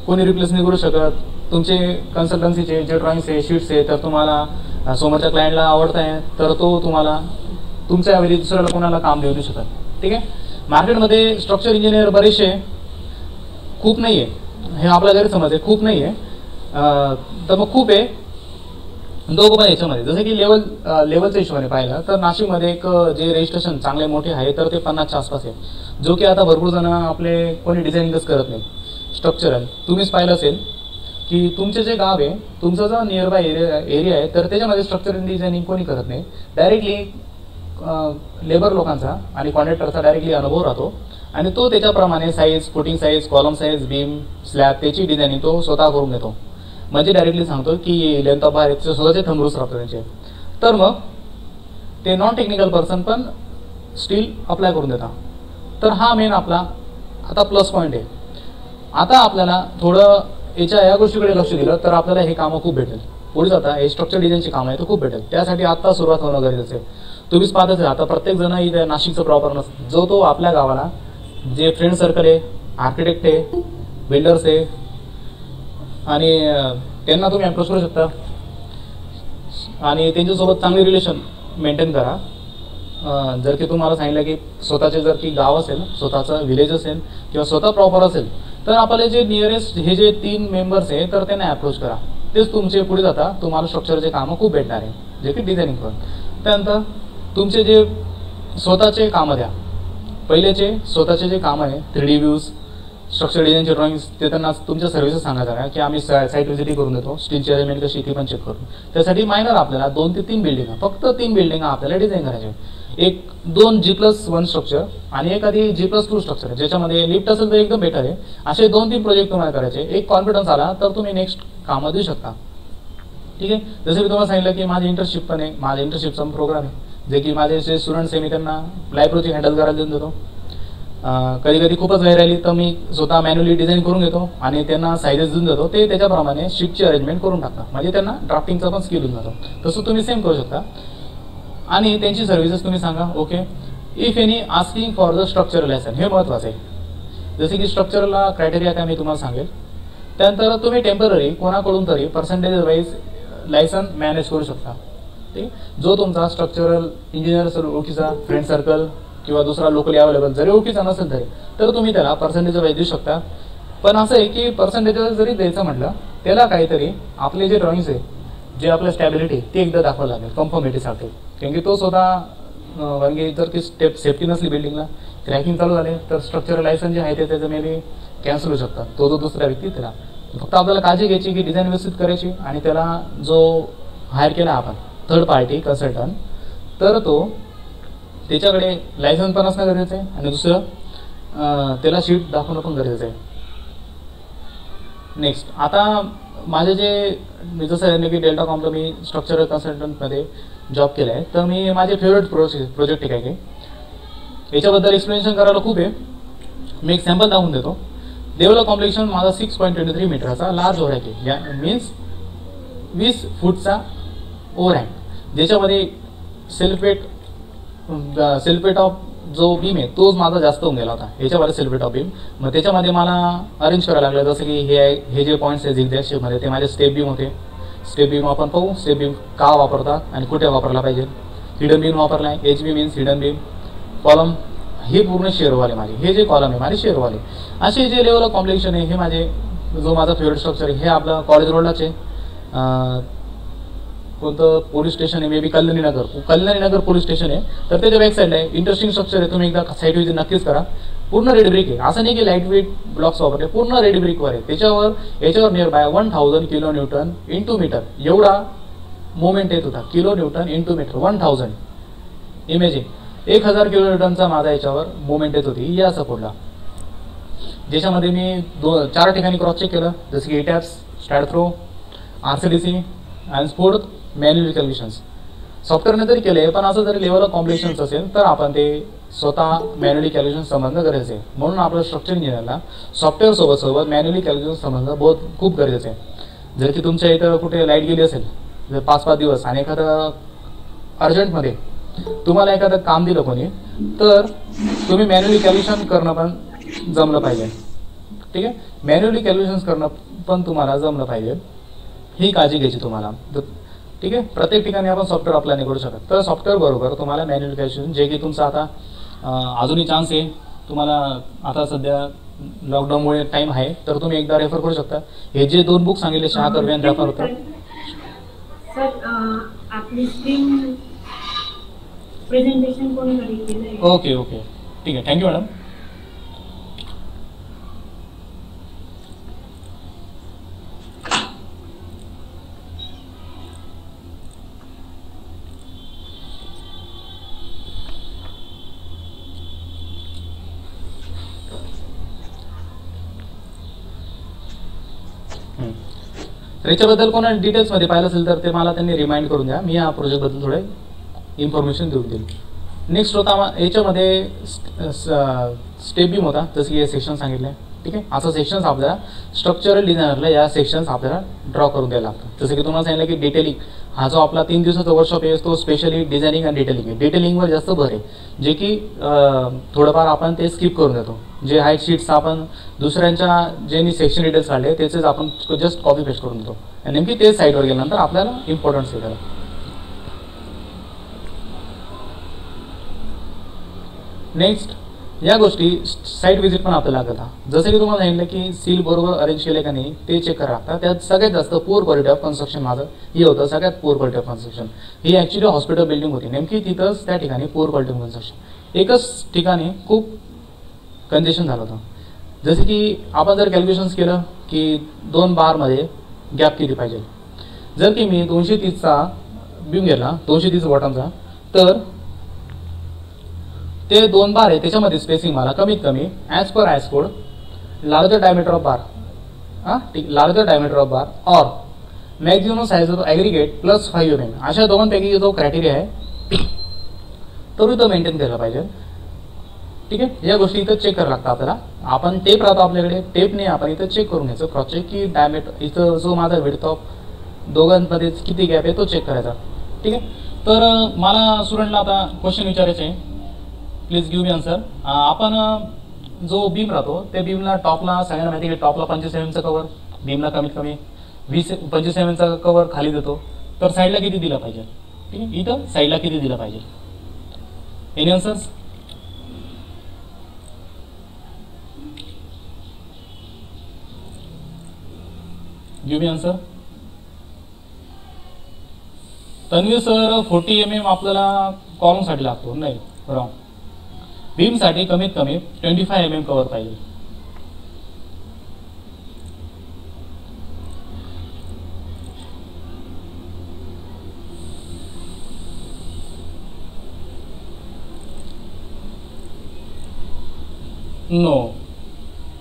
कोणी रिप्लेस नाही करू शकत. तुमचे कन्सल्टन्सीचे जे ड्रॉइंग्स आहे, शीट्स आहे, तर तुम्हाला समोरच्या क्लायंटला आवडत आहे तर तो तुम्हाला तुमच्या वेळी दुसऱ्याला कोणाला काम देऊ शकत. ठीक आहे. मार्केटमध्ये स्ट्रक्चर इंजिनियर बरेचसे खूप नाही आहे. हे आपल्या गैरसमज आहे, खूप नाही आहे. तर मग खूप आहे दोघं पण याच्यामध्ये. जसे की लेवलच्या हिशोबाने पाहिलं तर नाशिकमध्ये एक जे रजिस्ट्रेशन चांगले मोठे आहे तर ते 50च्या आसपास आहे. जो की आता भरपूर जण आपले कोणी डिझायनिंगच करत नाही. स्ट्रक्चरल तुम्हीच पाहिलं असेल की तुमचे जे गाव आहे, तुमचा जो नियरबाय एरिया आहे, तर त्याच्यामध्ये स्ट्रक्चरल डिझायनिंग कोणी करत नाही. डायरेक्टली लेबर लोकांचा आणि कॉन्ट्रॅक्टरचा डायरेक्टली अनुभव राहतो आणि तो त्याच्याप्रमाणे size, footing size, column size, beam, slab त्याची डिझायनिंग तो स्वतः करून देतो. म्हणजे डायरेक्टली सांगतो की लेंथ ऑफ बाहेर स्वतःचे थंबरूस राहतो त्यांचे. तर मग ते नॉन टेक्निकल पर्सन पण स्टील अप्लाय करून देतात. तर हा मेन आपला आता प्लस पॉईंट आहे. आता आपल्याला थोडं या गोष्टीकडे लक्ष दिलं तर आपल्याला हे कामं खूप भेटेल. पुढे जाता हे स्ट्रक्चर डिझाईनची कामं आहे तर खूप भेटेल. त्यासाठी आत्ता सुरुवात होणं गरजेचं आहे. तुम्हीच पाहतच आहे आता प्रत्येक जण इथे नाशिकचं प्रॉपर नसतं. जो तो आपल्या गावाला जे फ्रेंड सर्कल आहे, आर्किटेक्ट आहे, बिल्डर्स आहे आणि त्यांना तुम्ही अप्रोच करू शकता. आणि त्यांच्यासोबत चांगले रिलेशन मेंटेन करा. जर की तुम्हाला सांगितलं की स्वतःचे जर की गाव असेल, स्वतःचं विलेज असेल किंवा स्वतः प्रॉपर असेल, तर आपले जे नियरेस्ट हे जे 3 मेंबर्स आहे तर त्यांना अप्रोच करा. तेच तुमचे पुढे जाता तुम्हाला स्ट्रक्चरचे कामं खूप भेटणार आहे, जे की डिझायनिंग करून. त्यानंतर तुमचे जे स्वतःचे कामं द्या. पहिलेचे स्वतःचे जे कामं आहे 3D व्ह्यूज, स्ट्रक्चर डिझाईनचे ड्रॉइंग्स, ते त्यांना तुमच्या सर्व्हिसेस सांगायचं आहे की आम्ही साईट व्हिजिट करून देतो, स्टीलची अरेंजमेंट कशी ती पण चेक करून. त्यासाठी मायनर आपल्याला 2 ते 3 बिल्डिंग, फक्त 3 बिल्डिंग आपल्याला डिझाईन करायचे. 2 G+1 स्ट्रक्चर आणि एखादी G+2 स्ट्रक्चर, ज्याच्यामध्ये लिफ्ट असेल तर एकदम बेटर आहे. असे 2-3 प्रोजेक्ट तुम्हाला करायचे. एक कॉन्फिडन्स आला तर तुम्ही नेक्स्ट कामं देऊ शकता. ठीक आहे. जसं मी तुम्हाला सांगितलं की माझी इंटर्नशिप पण आहे, माझा इंटर्नशिपचा प्रोग्राम आहे, जे की माझे जे स्टुडंट्स आहे मी त्यांना लाईव्ह प्रोजेक्ट हँडल करायला देऊन देतो. कधी कधी खूपच वेळ राहिली तर मी स्वतः मॅन्युअली डिझाईन करून घेतो आणि त्यांना साईजेस देऊन देतो. ते त्याच्याप्रमाणे शीटची अरेंजमेंट करून टाकतात, म्हणजे त्यांना ड्राफ्टिंगचा पण स्किल होऊन जातो. तसं तुम्ही सेम करू शकता. आणि त्यांची सर्व्हिसेस तुम्ही सांगा, okay if any asking for the structural licence, हे महत्त्वाचं आहे. जसे की स्ट्रक्चरला क्रायटेरिया काय मी तुम्हाला सांगेल. त्यानंतर तुम्ही टेम्पररी कोणाकडून तरी पर्सेंटेज वाईज लायसन मॅनेज करू शकता. ठीक. जो तुमचा स्ट्रक्चरल इंजिनियर असेल ओळखीचा, फ्रेंड सर्कल किंवा दुसरा लोकली अवेलेबल जरी ओळखीचा नसेल तरी, तर तुम्ही त्याला पर्सेंटेज वाईज देऊ शकता. पण असं आहे की पर्सेंटेज जरी द्यायचं म्हटलं त्याला काहीतरी आपले जे ड्रॉइंग्स आहे, जे आपलं स्टॅबिलिटी ते एकदा दाखवावं लागेल कन्फर्मिटीसाठी. कारण की तो स्वतः कारण जर ती सेफ्टी नसली बिल्डिंगला, क्रॅकिंग चालू झाले तर स्ट्रक्चरल लायसन जे आहे ते त्याचं मे बी कॅन्सल होऊ शकतात. तो जो दुसरा व्यक्ती त्याला फक्त आपल्याला काळजी घ्यायची की डिझाईन व्यवस्थित करायची आणि त्याला जो हायर केला आपण थर्ड पार्टी कन्सल्टंट, तर तो त्याच्याकडे लायसन्स पण असणं गरजेचं आहे आणि दुसरं त्याला शीट दाखवणं पण गरजेचं आहे. नेक्स्ट, आता माझे जे मी जसं आहे की डेल्टा कॉमला मी स्ट्रक्चरल कन्सल्टंटमध्ये जॉब केला आहे, तर मी माझे फेवरेट प्रोजेक्ट आहे काय याच्याबद्दल एक्सप्लेनेशन करायला खूप आहे. मी एक सॅम्पल दाखवून देतो. देवला कॉम्प्लेक्शन माझा 6.23 मीटरचा लार्ज ओव्हरहँग आहे, या मीन्स 20 फूटचा ओव्हरहँग, ज्याच्यामध्ये सेल्फवेट ऑफ जो बीम आहे तोच माझा जास्त होऊन गेला होता. याच्यामध्ये सेल्फवेट ऑफ बीम, मग त्याच्यामध्ये मला अरेंज करायला लागलं. जसं की हे जे पॉईंट्स आहे झिगझॅग शेपमध्ये ते माझे स्टेप बीम होते. स्टेप बीम आपण पाहू, स्टेप बीम का वापरतात आणि कुठे वापरला पाहिजे. हिडन बीम वापरला आहे, HB means hidden beam. Column हे पूर्ण शेअरवाले माझे, हे जे कॉलम आहे माझे शेअरवाले. असे जे लेवल ऑफ कॉम्प्लेक्शन आहे हे माझे जो माझा फेवरेट स्ट्रक्चर आहे हे आपलं कॉलेज रोडलाच आहे. कोणतं पोलीस स्टेशन आहे, may be Kalyani Nagar police station आहे, तर त्याच्या बॅक साईडला आहे. इंटरेस्टिंग स्ट्रक्चर आहे, तुम्ही एकदा साईट व्हिजिट नक्कीच करा. पूर्ण रेड ब्रिक आहे, असं नाही की लाईट वेट ब्लॉक्स वापरले, पूर्ण रेड ब्रिकवर आहे. याच्यावर near by 1000 kilo newton into metre एवढा मोमेंट येत होता. Kilo newton into metre 1000. Imaging 1000 kilo न्यूटनचा माझा याच्यावर मोमेंट येत होती या सपोर्टला, ज्याच्यामध्ये मी 4 ठिकाणी क्रॉस चेक केलं, जसं की इटॅप्स, स्टॅडथ्रो, RCDC आणि स्पोर्ट मॅन्युअल कॅल्क्युलेशन्स. सॉफ्टवेअरने तरी केले, पण असं जरी लेवल ऑफ कॉम्प्लेक्शन्स असेल तर आपण ते स्वतः मॅन्युअली कॅल्क्युलेशन समजणं गरजेचं आहे. म्हणून आपलं स्ट्रक्चर इंजिनियरला सॉफ्टवेअर सोबत मॅन्युअली कॅल्क्युलेशन समजणं खूप गरजेचं आहे. जर की तुमच्या इथं कुठे लाईट गेली असेल जर 5-5 दिवस आणि एखादं अर्जंटमध्ये तुम्हाला एखादं काम दिलं कोणी, तर तुम्ही मॅन्युअली कॅल्क्युलेशन करणं पण जमलं पाहिजे. ठीक आहे, मॅन्युअली कॅल्क्युलेशन्स करणं पण तुम्हाला जमलं पाहिजे, ही काळजी घ्यायची तुम्हाला. ठीक आहे, प्रत्येक ठिकाणी आपण सॉफ्टवेअर अप्लाय नाही करू शकत, तर सॉफ्टवेअर बरोबर तुम्हाला मॅन्युअल कॅल्क्युलेशन, जे की तुमचा आता अजूनही चान्स आहे, तुम्हाला आता सध्या लॉकडाऊनमुळे टाईम आहे, तर तुम्ही एकदा रेफर करू शकता. हे जे 2 बुक सांगितले शहा कर्वे आणि रेफर होतं. सर आपली स्क्रीन प्रेझेंटेशन कोणी केलंय? ओके ठीक आहे, थँक्यू मॅडम. याच्याबद्दल कोणा डिटेल्समध्ये पाहिलं असेल तर ते मला त्यांनी रिमाइंड करून द्या, मी या प्रोजेक्टबद्दल थोडे इन्फॉर्मेशन देऊन देईल. नेक्स्ट होता याच्यामध्ये स्टेप बीम होता, जसं की हे सेक्शन सांगितले. ठीक आहे, असं सेक्शन्स आपल्याला स्ट्रक्चरल डिझायनरला या सेक्शन्स आपल्याला ड्रॉ करून द्यायला लागतं. जसं की तुम्हाला सांगितलं की डिटेलिंग हा जो आपला 3 दिवसाचा वर्कशॉप आहे तो स्पेशली डिझायनिंग आणि डिटेलिंग आहे. डिटेलिंगवर जास्त भर आहे, जे की थोडंफार आपण ते स्किप करून देतो. जे हाईट शीट्स आपण दुसऱ्यांच्या जे सेक्शन डिटेल्स काढले त्याचेच आपण जस्ट कॉपी पेस्ट करून देतो आणि नेमकी तेच साईडवर गेल्यानंतर आपल्याला इम्पॉर्टन्स आहे त्याला. नेक्स्ट या गोष्टी साईट व्हिजिट पण आपल्याला लागतात. जसं की तुम्हाला सांगितलं की सील बरोबर अरेंज केले का नाही ते चेक करा लागतात. त्यात सगळ्यात जास्त पुअर क्वालिटी ऑफ कन्स्ट्रक्शन माझं हे होतं, सगळ्यात poor quality of construction. He actually hospital building होती, नेमकी तिथंच त्या ठिकाणी पुअर क्वालिटी ऑफ कन्स्ट्रक्शन. एकच ठिकाणी खूप कंजेशन झालं होतं. जसे की आपण जर कॅल्क्युलेशन्स केलं की 2 बारमध्ये गॅप किती पाहिजे. जर की मी 230चा बीम घेतला, 230 बॉटमचा, तर ते 2 बार आहे त्याच्यामध्ये स्पेसिंग मला कमीत कमी as per as code larger diameter of bar larger diameter of bar और maximum size of aggregate plus 5 mm अशा दोघांपैकी जो क्रायटेरिया आहे तो इथं मेंटेन केला पाहिजे. ठीक आहे, या गोष्टी इथं चेक करावं लागतं आपल्याला. आपण टेप राहतो आपल्याकडे, टेपने आपण इथं चेक करून घ्यायचं क्रॉस चेक की डायमीटर इथं जो माझा विड्थ ऑफ दोघांमध्ये किती गॅप आहे तो चेक करायचा. ठीक आहे, तर मला स्टुडंटला आता क्वेश्चन विचारायचे आहे, प्लीज गिव्ह मी आन्सर. आपण जो बीम राहतो त्या बीमला टॉपला सगळ्यांना माहिती आहे की टॉपला 25 mm कवर, बीमला कमीत कमी 25 mm कवर खाली देतो, तर साईडला किती दिला पाहिजे. ठीक आहे, इथं साईडला किती दिला पाहिजे. Any answers. Give me answer. Tanveer sir 40 mm आपल्याला कॉलमसाठी लागतो. नाही, रॉंग. बीमसाठी कमीत कमी 25 mm कवर पाहिजे.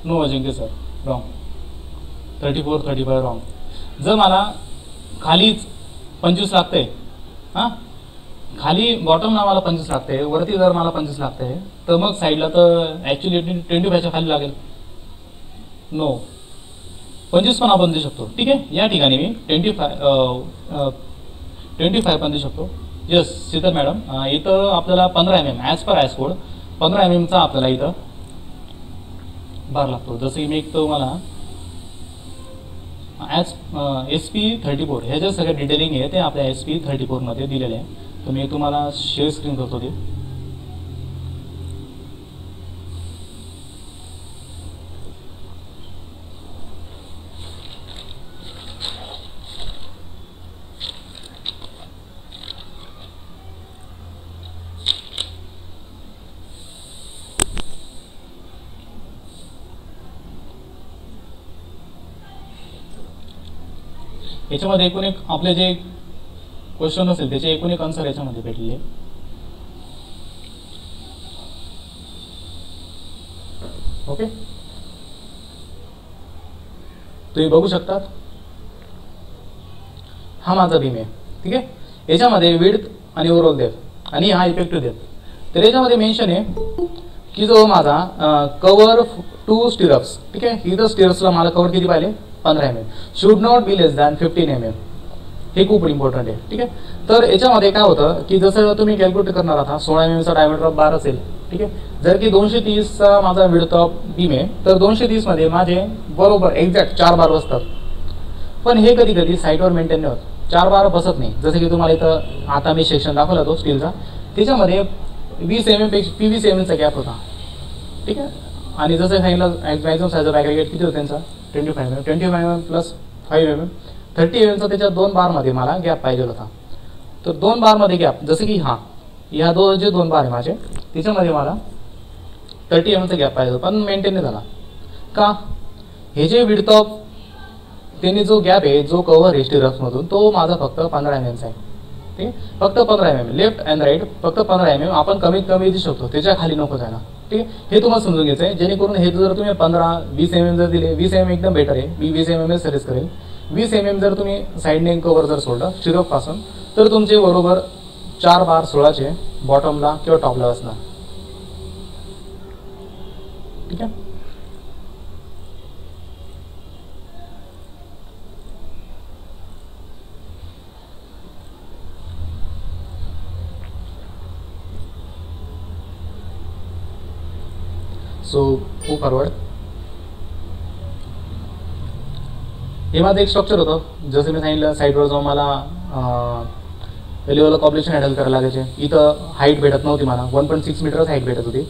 नो अजिंक्य सर, रॉंग. 34, 35 रॉंग. जर मला खालीच 25 लागते, खाली बॉटमला मला 25 लागते, वरती जर मला 25 लागते, तर मग साईडला तर ॲक्च्युली 25च्या खाली लागेल. नो, 25 पण आपण देऊ शकतो. ठीक आहे, या ठिकाणी मी 25 पण देऊ शकतो. यस शीतल मॅडम, इथं आपल्याला 15 mm as per as code 15 mm आपल्याला इथं बार लागतो. जसं की मी एक तुम्हाला ॲज SP34 हे जे सगळं डिटेलिंग आहे ते आपल्या SP34 मध्ये दिलेले आहे. तर मी तुम्हाला शेअर स्क्रीन करतो ते. याच्यामध्ये एकूण एक आपले जे क्वेश्चन असेल त्याचे एकूण एक आन्सर याच्यामध्ये भेटले. ओके, तुम्ही बघू शकतात हा माझा बीम आहे. ठीक आहे, याच्यामध्ये विड्थ आणि ओव्हरऑल डेप्थ आणि हा इफेक्टिव्ह डेप्थ. तर याच्यामध्ये मेन्शन आहे की जो माझा कवर 2 स्टिरप्स. ठीक आहे, इथं स्टिरप्सला मला कवर किती पाहिजे 15 mm, should not be less than 15 mm. हे खूप इम्पॉर्टंट आहे. ठीक आहे, तर याच्यामध्ये काय होतं की जसं तुम्ही कॅल्क्युलेट करणार आहात 16 mm चा डायमीटर ऑफ बार असेल. ठीक आहे, जर की 230चा माझा विड्थ ऑफ बीम आहे तर 230 मध्ये माझे बरोबर एक्झॅक्ट 4 बार बसतात. पण हे कधी कधी साईटवर मेंटेन नाही होत, 4 बार बसत नाही. जसं की तुम्हाला इथं आता मी सेक्शन दाखवला तो स्टीलचा, त्याच्यामध्ये 20 mm पेक्षा 20 mm चा गॅप होता. ठीक आहे, आणि जसं सांगितलं मॅक्झिमम साईज ऑफ ॲग्रिगेट किती होतं त्यांचा 25 mm प्लस 5 mm 30 mm चा त्याच्या 2 बारमध्ये मला गॅप पाहिजे होता. तर 2 बारमध्ये गॅप जसं की ह्या जे 2 बार आहे माझे त्याच्यामध्ये मला 30 mm चा गॅप पाहिजे होता, पण मेंटेन नाही झाला. का? हे जे विड्थ ऑफ त्यांनी जो गॅप आहे जो कव्हर आहे स्टिरप्समधून तो माझा फक्त 15 mm आहे. ठीक आहे, फक्त 15 mm लेफ्ट अँड राईट फक्त 15 mm आपण कमीत कमी देऊ शकतो, त्याच्या खाली नको जायला. ठीक आहे, हे तुम्हाला समजून घ्यायचं आहे. जेणेकरून हे जर तुम्ही 15-20 mm जर दिले, 20 mm एकदम बेटर आहे, मी 20 mm सजेस्ट करेल. 20 mm जर तुम्ही साईडने कव्हर जर सोडलं स्टिरपपासून तर तुमचे बरोबर 4 बार 16चे बॉटमला किंवा टॉपला असणार. ठीक आहे, सो मूव फॉरवर्ड. हे माझं एक स्ट्रक्चर होतं. जसं मी सांगितलं साईडवर जाऊन मला लेवल ऑफ ऑब्लिगेशन हँडल करायला लागायचे. इथं हाईट भेटत नव्हती मला, 1.6 मीटरच हाईट भेटत होती.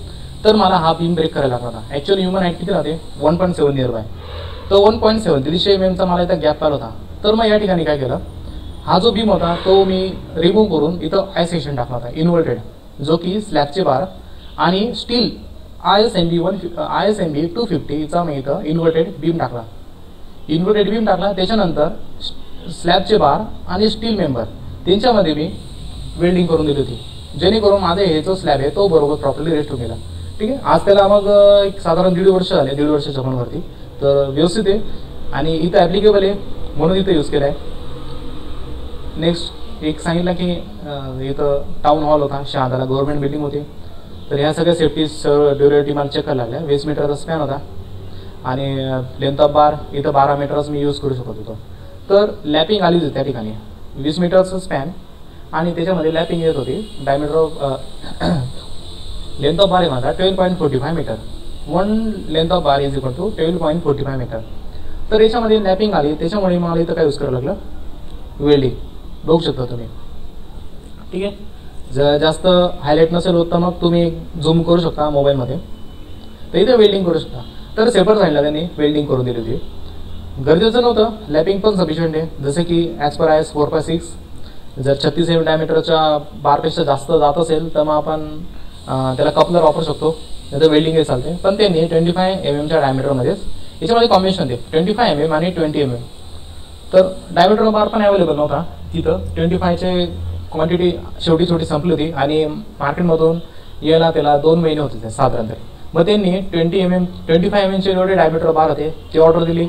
तर मला हा बीम ब्रेक करायला लागला होता. ॲक्च्युअली ह्युमन हाईट किती राहते 1.7 नियर बाय. तर 1.7 300 mm मला इथं गॅप पाहिला होता. तर मग या ठिकाणी काय केलं, हा जो बीम होता तो मी रिमूव्ह करून इथं आय सेक्शन टाकला होता इन्व्हर्टेड, जो की स्लॅबचे बार आणि स्टील ISMB 250चा मी इथं इन्व्हर्टेड बीम टाकला. त्याच्यानंतर स्लॅबचे बार आणि स्टील मेंबर त्यांच्यामध्ये मी वेल्डिंग करून दिली होती, जेणेकरून माझे हे जो स्लॅब आहे तो बरोबर प्रॉपरली रेस्ट होऊन गेला. ठीक आहे. आज त्याला मग एक साधारण 1.5 वर्ष झाले, 1.5 वर्षाच्या फोनवरती. तर व्यवस्थित आहे आणि इथं ॲप्लिकेबल आहे म्हणून इथं यूज केला आहे. नेक्स्ट एक सांगितलं की इथं टाऊन हॉल होता, शहादाला गव्हर्नमेंट बिल्डिंग होती. तर ह्या सगळ्या सेफ्टीज ड्युरेलिटी मला चेक करायला लागल्या. 20 मीटरचा स्पॅन होता आणि लेंथ ऑफ बार इथं 12 मीटरच मी यूज करू शकत होतो. तर लॅपिंग आलीच होती त्या ठिकाणी. 20 मीटरचं स्पॅन आणि त्याच्यामध्ये लॅपिंग येत होती. Diameter of length of bar आहे माझा 12.45 metre. 1 length of bar is equal to 12.45 metre. तर याच्यामध्ये लॅपिंग आली, त्याच्यामुळे मला इथं काय यूज करावं लागलं, वेल्डिंग. बघू शकता तुम्ही. ठीक आहे. जर जास्त हायलाईट नसेल होत तर मग तुम्ही झूम करू शकता मोबाईलमध्ये. तर इथे वेल्डिंग करू शकता. तर सेपरेट साईडला त्यांनी वेल्डिंग करून दिली होती. गरजेचं नव्हतं, लॅपिंग पण सफिशियंट आहे. जसे की ॲज पर IS 4/6 जर 36 mm डायमीटरच्या बारपेक्षा जास्त जात असेल तर मग आपण त्याला कपलर वापरू शकतो, नाही तर वेल्डिंगही चालते. पण त्यांनी 25 mm डायमीटरमध्येच याच्यामध्ये कॉम्बिनेशन दे 25 mm आणि 20 mm. तर डायमीटर बार पण अवेलेबल नव्हता तिथं. 25चे क्वांटिटी शेवटी संपली होती आणि मार्केटमधून यायला त्याला 2 महिने होते ते साधारणतः. मग त्यांनी 25 mm एवढे डायमीटर बार होते ती ऑर्डर दिली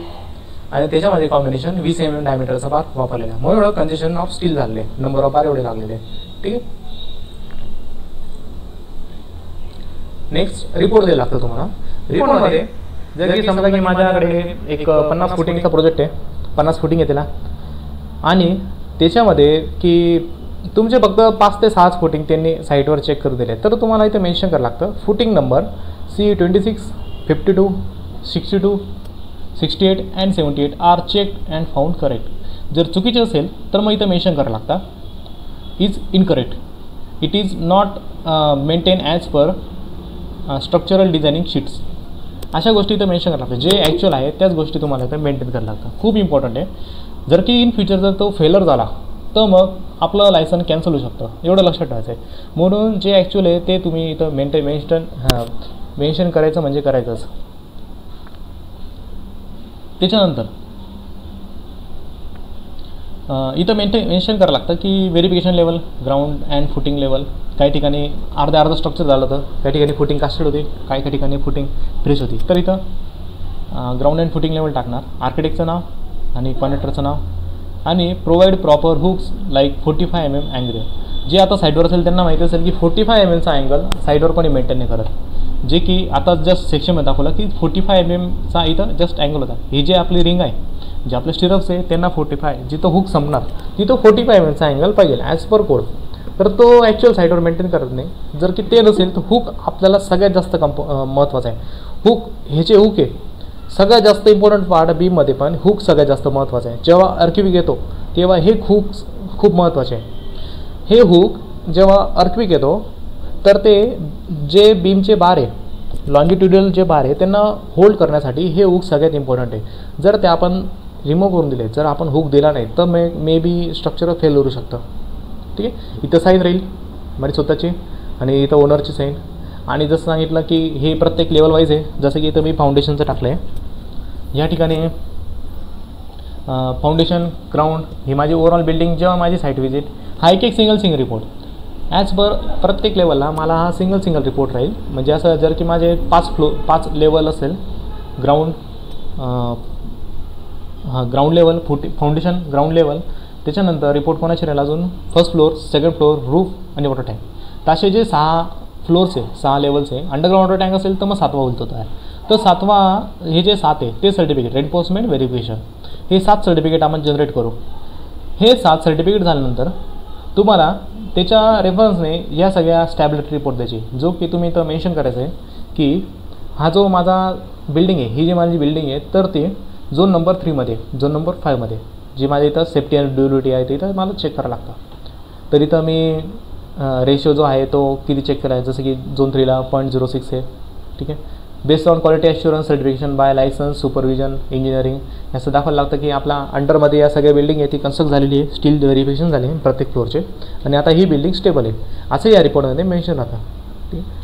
आणि त्याच्यामध्ये कॉम्बिनेशन 20 mm डायमीटरचा बार वापरलेला. म्हणून एवढं कंजेशन ऑफ स्टील झाले, नंबर ऑफ बार एवढे लागलेले. ठीक आहे. नेक्स्ट रिपोर्ट द्यायला लागतं तुम्हाला. रिपोर्टमध्ये जर की समजा की माझ्याकडे एक 50 फुटिंगचा प्रोजेक्ट आहे, 50 फुटिंग आहे त्याला, आणि त्याच्यामध्ये की तुमचे फक्त 5 ते 6 फुटिंग त्यांनी साईटवर चेक करून दिले. तर तुम्हाला इथे मेन्शन करावं लागतं footing number C26, 52, 62, 68 and 78 are checked and found correct. जर चुकीचे असेल तर मग इथं मेन्शन करावं लागतं is incorrect, it is not maintain as per structural designing sheets. अशा गोष्टी इथं मेन्शन करावं लागतं. जे ॲक्च्युअल आहे त्याच गोष्टी तुम्हाला इथं मेंटेन करावं लागतं. खूप इम्पॉर्टंट आहे. जर की इन फ्युचर जर तो फेलर झाला तर मग आपलं लायसन कॅन्सल होऊ शकतं, एवढं लक्षात ठेवायचं आहे. म्हणून जे ॲक्च्युअल आहे ते तुम्ही इथं मेन्शन करायचं म्हणजे करायचंच. त्याच्यानंतर इथं मेन्शन करावं लागतं की verification level, ground and footing level. काही ठिकाणी अर्धं स्ट्रक्चर झालं होतं, काही ठिकाणी फुटिंग कास्टेड होती, काही ठिकाणी फुटिंग फ्रेश होती. तर इथं ग्राउंड अँड फुटिंग लेवल टाकणार, आर्किटेक्टचं नाव आणि कॉन्ट्रॅक्टरचं नाव, आणि provide proper hooks like 45 mm angle. जे आता साईडवर असेल त्यांना माहिती असेल की 45 mmचा अँगल साईडवर कोणी मेंटेन नाही करत. जे की आता जस्ट सेक्शनमध्ये दाखवलं की 45 mmचा इथं जस्ट अँगल होता. ही जे आपली रिंग आहे, जे आपले स्टिरप्स आहे त्यांना 45, जिथं हुक संपणार तिथं 45 mmचा अँगल पाहिजे ॲज पर कोड. तर तो ॲक्च्युअल साईडवर मेंटेन करत नाही. जर की ते नसेल तर हुक आपल्याला सगळ्यात जास्त महत्त्वाचं आहे. हुक हे जे हुक आहे सगळ्यात जास्त इम्पॉर्टंट पार्ट बीममध्ये, पण हुक सगळ्यात जास्त महत्त्वाचं आहे. जेव्हा अर्थक्वेक येतो तेव्हा हे हुक खूप महत्त्वाचे आहे. हे हुक जेव्हा अर्थक्वेक येतो तर ते जे बीमचे बार आहे, लॉंगिट्युडल जे बार आहे त्यांना होल्ड करण्यासाठी हे हुक सगळ्यात इम्पॉर्टंट आहे. जर ते आपण रिमूव्ह करून दिले, जर आपण हुक दिला नाही तर मे बी स्ट्रक्चर फेल होऊ शकतं. ठीक आहे. इथं साईन राहील माझी स्वतःची आणि इथं ओनरची साईन. आणि जसं सांगितलं की हे प्रत्येक लेवल वाईज आहे. जसं की इथं मी फाउंडेशनचं टाकलं आहे. या ठिकाणी फाउंडेशन, ग्राउंड, ही माझी ओव्हरऑल बिल्डिंग. जेव्हा माझी साईट व्हिजिट हा एक सिंगल रिपोर्ट ॲज पर प्रत्येक लेवलला मला हा सिंगल रिपोर्ट राहील. म्हणजे असं जर की माझे 5 लेवल असेल, ground level, foundation, ground level, त्याच्यानंतर रिपोर्ट कोणाचे राहील अजून first floor, second floor, roof आणि वॉटर टँक. तर असे जे 6 फ्लोअर्स आहे, 6 लेवल्स आहे. अंडरग्राउंड वॉटर टँक असेल तर मग 7वा होईल तो तयार. तर 7वा हे जे 7 आहे ते सर्टिफिकेट, एन्फोर्समेंट, व्हेरिफिकेशन, हे 7 सर्टिफिकेट आपण जनरेट करू. हे 7 सर्टिफिकेट झाल्यानंतर तुम्हाला त्याच्या रेफरन्सने या सगळ्या स्टॅबिलिटी रिपोर्ट द्यायची, जो की तुम्ही इथं मेन्शन करायचं आहे की हा जो माझा बिल्डिंग आहे, ही जी माझी बिल्डिंग आहे तर ते झोन नंबर 3 मध्ये, झोन नंबर 5 मध्ये जी माझ्या इथं सेफ्टी आणि ड्युरेबिलिटी आहे ते इथं मला चेक करावं लागतं. तर इथं मी रेशो जो आहे तो किती चेक केला आहे, जसं की झोन 3ला 0.06 आहे. ठीक आहे. Based on quality assurance certification by licence supervision engineering याचं दाखवायला लागतं की आपला अंडरमध्ये या सगळ्या बिल्डिंग आहे ती कन्स्ट्रक्ट झालेली आहे, स्टील व्हेरिफिकेशन झाली प्रत्येक फ्लोअरचे, आणि आता ही बिल्डिंग स्टेबल आहे असं या रिपोर्टमध्ये मेन्शन राहतं. ठीक आहे.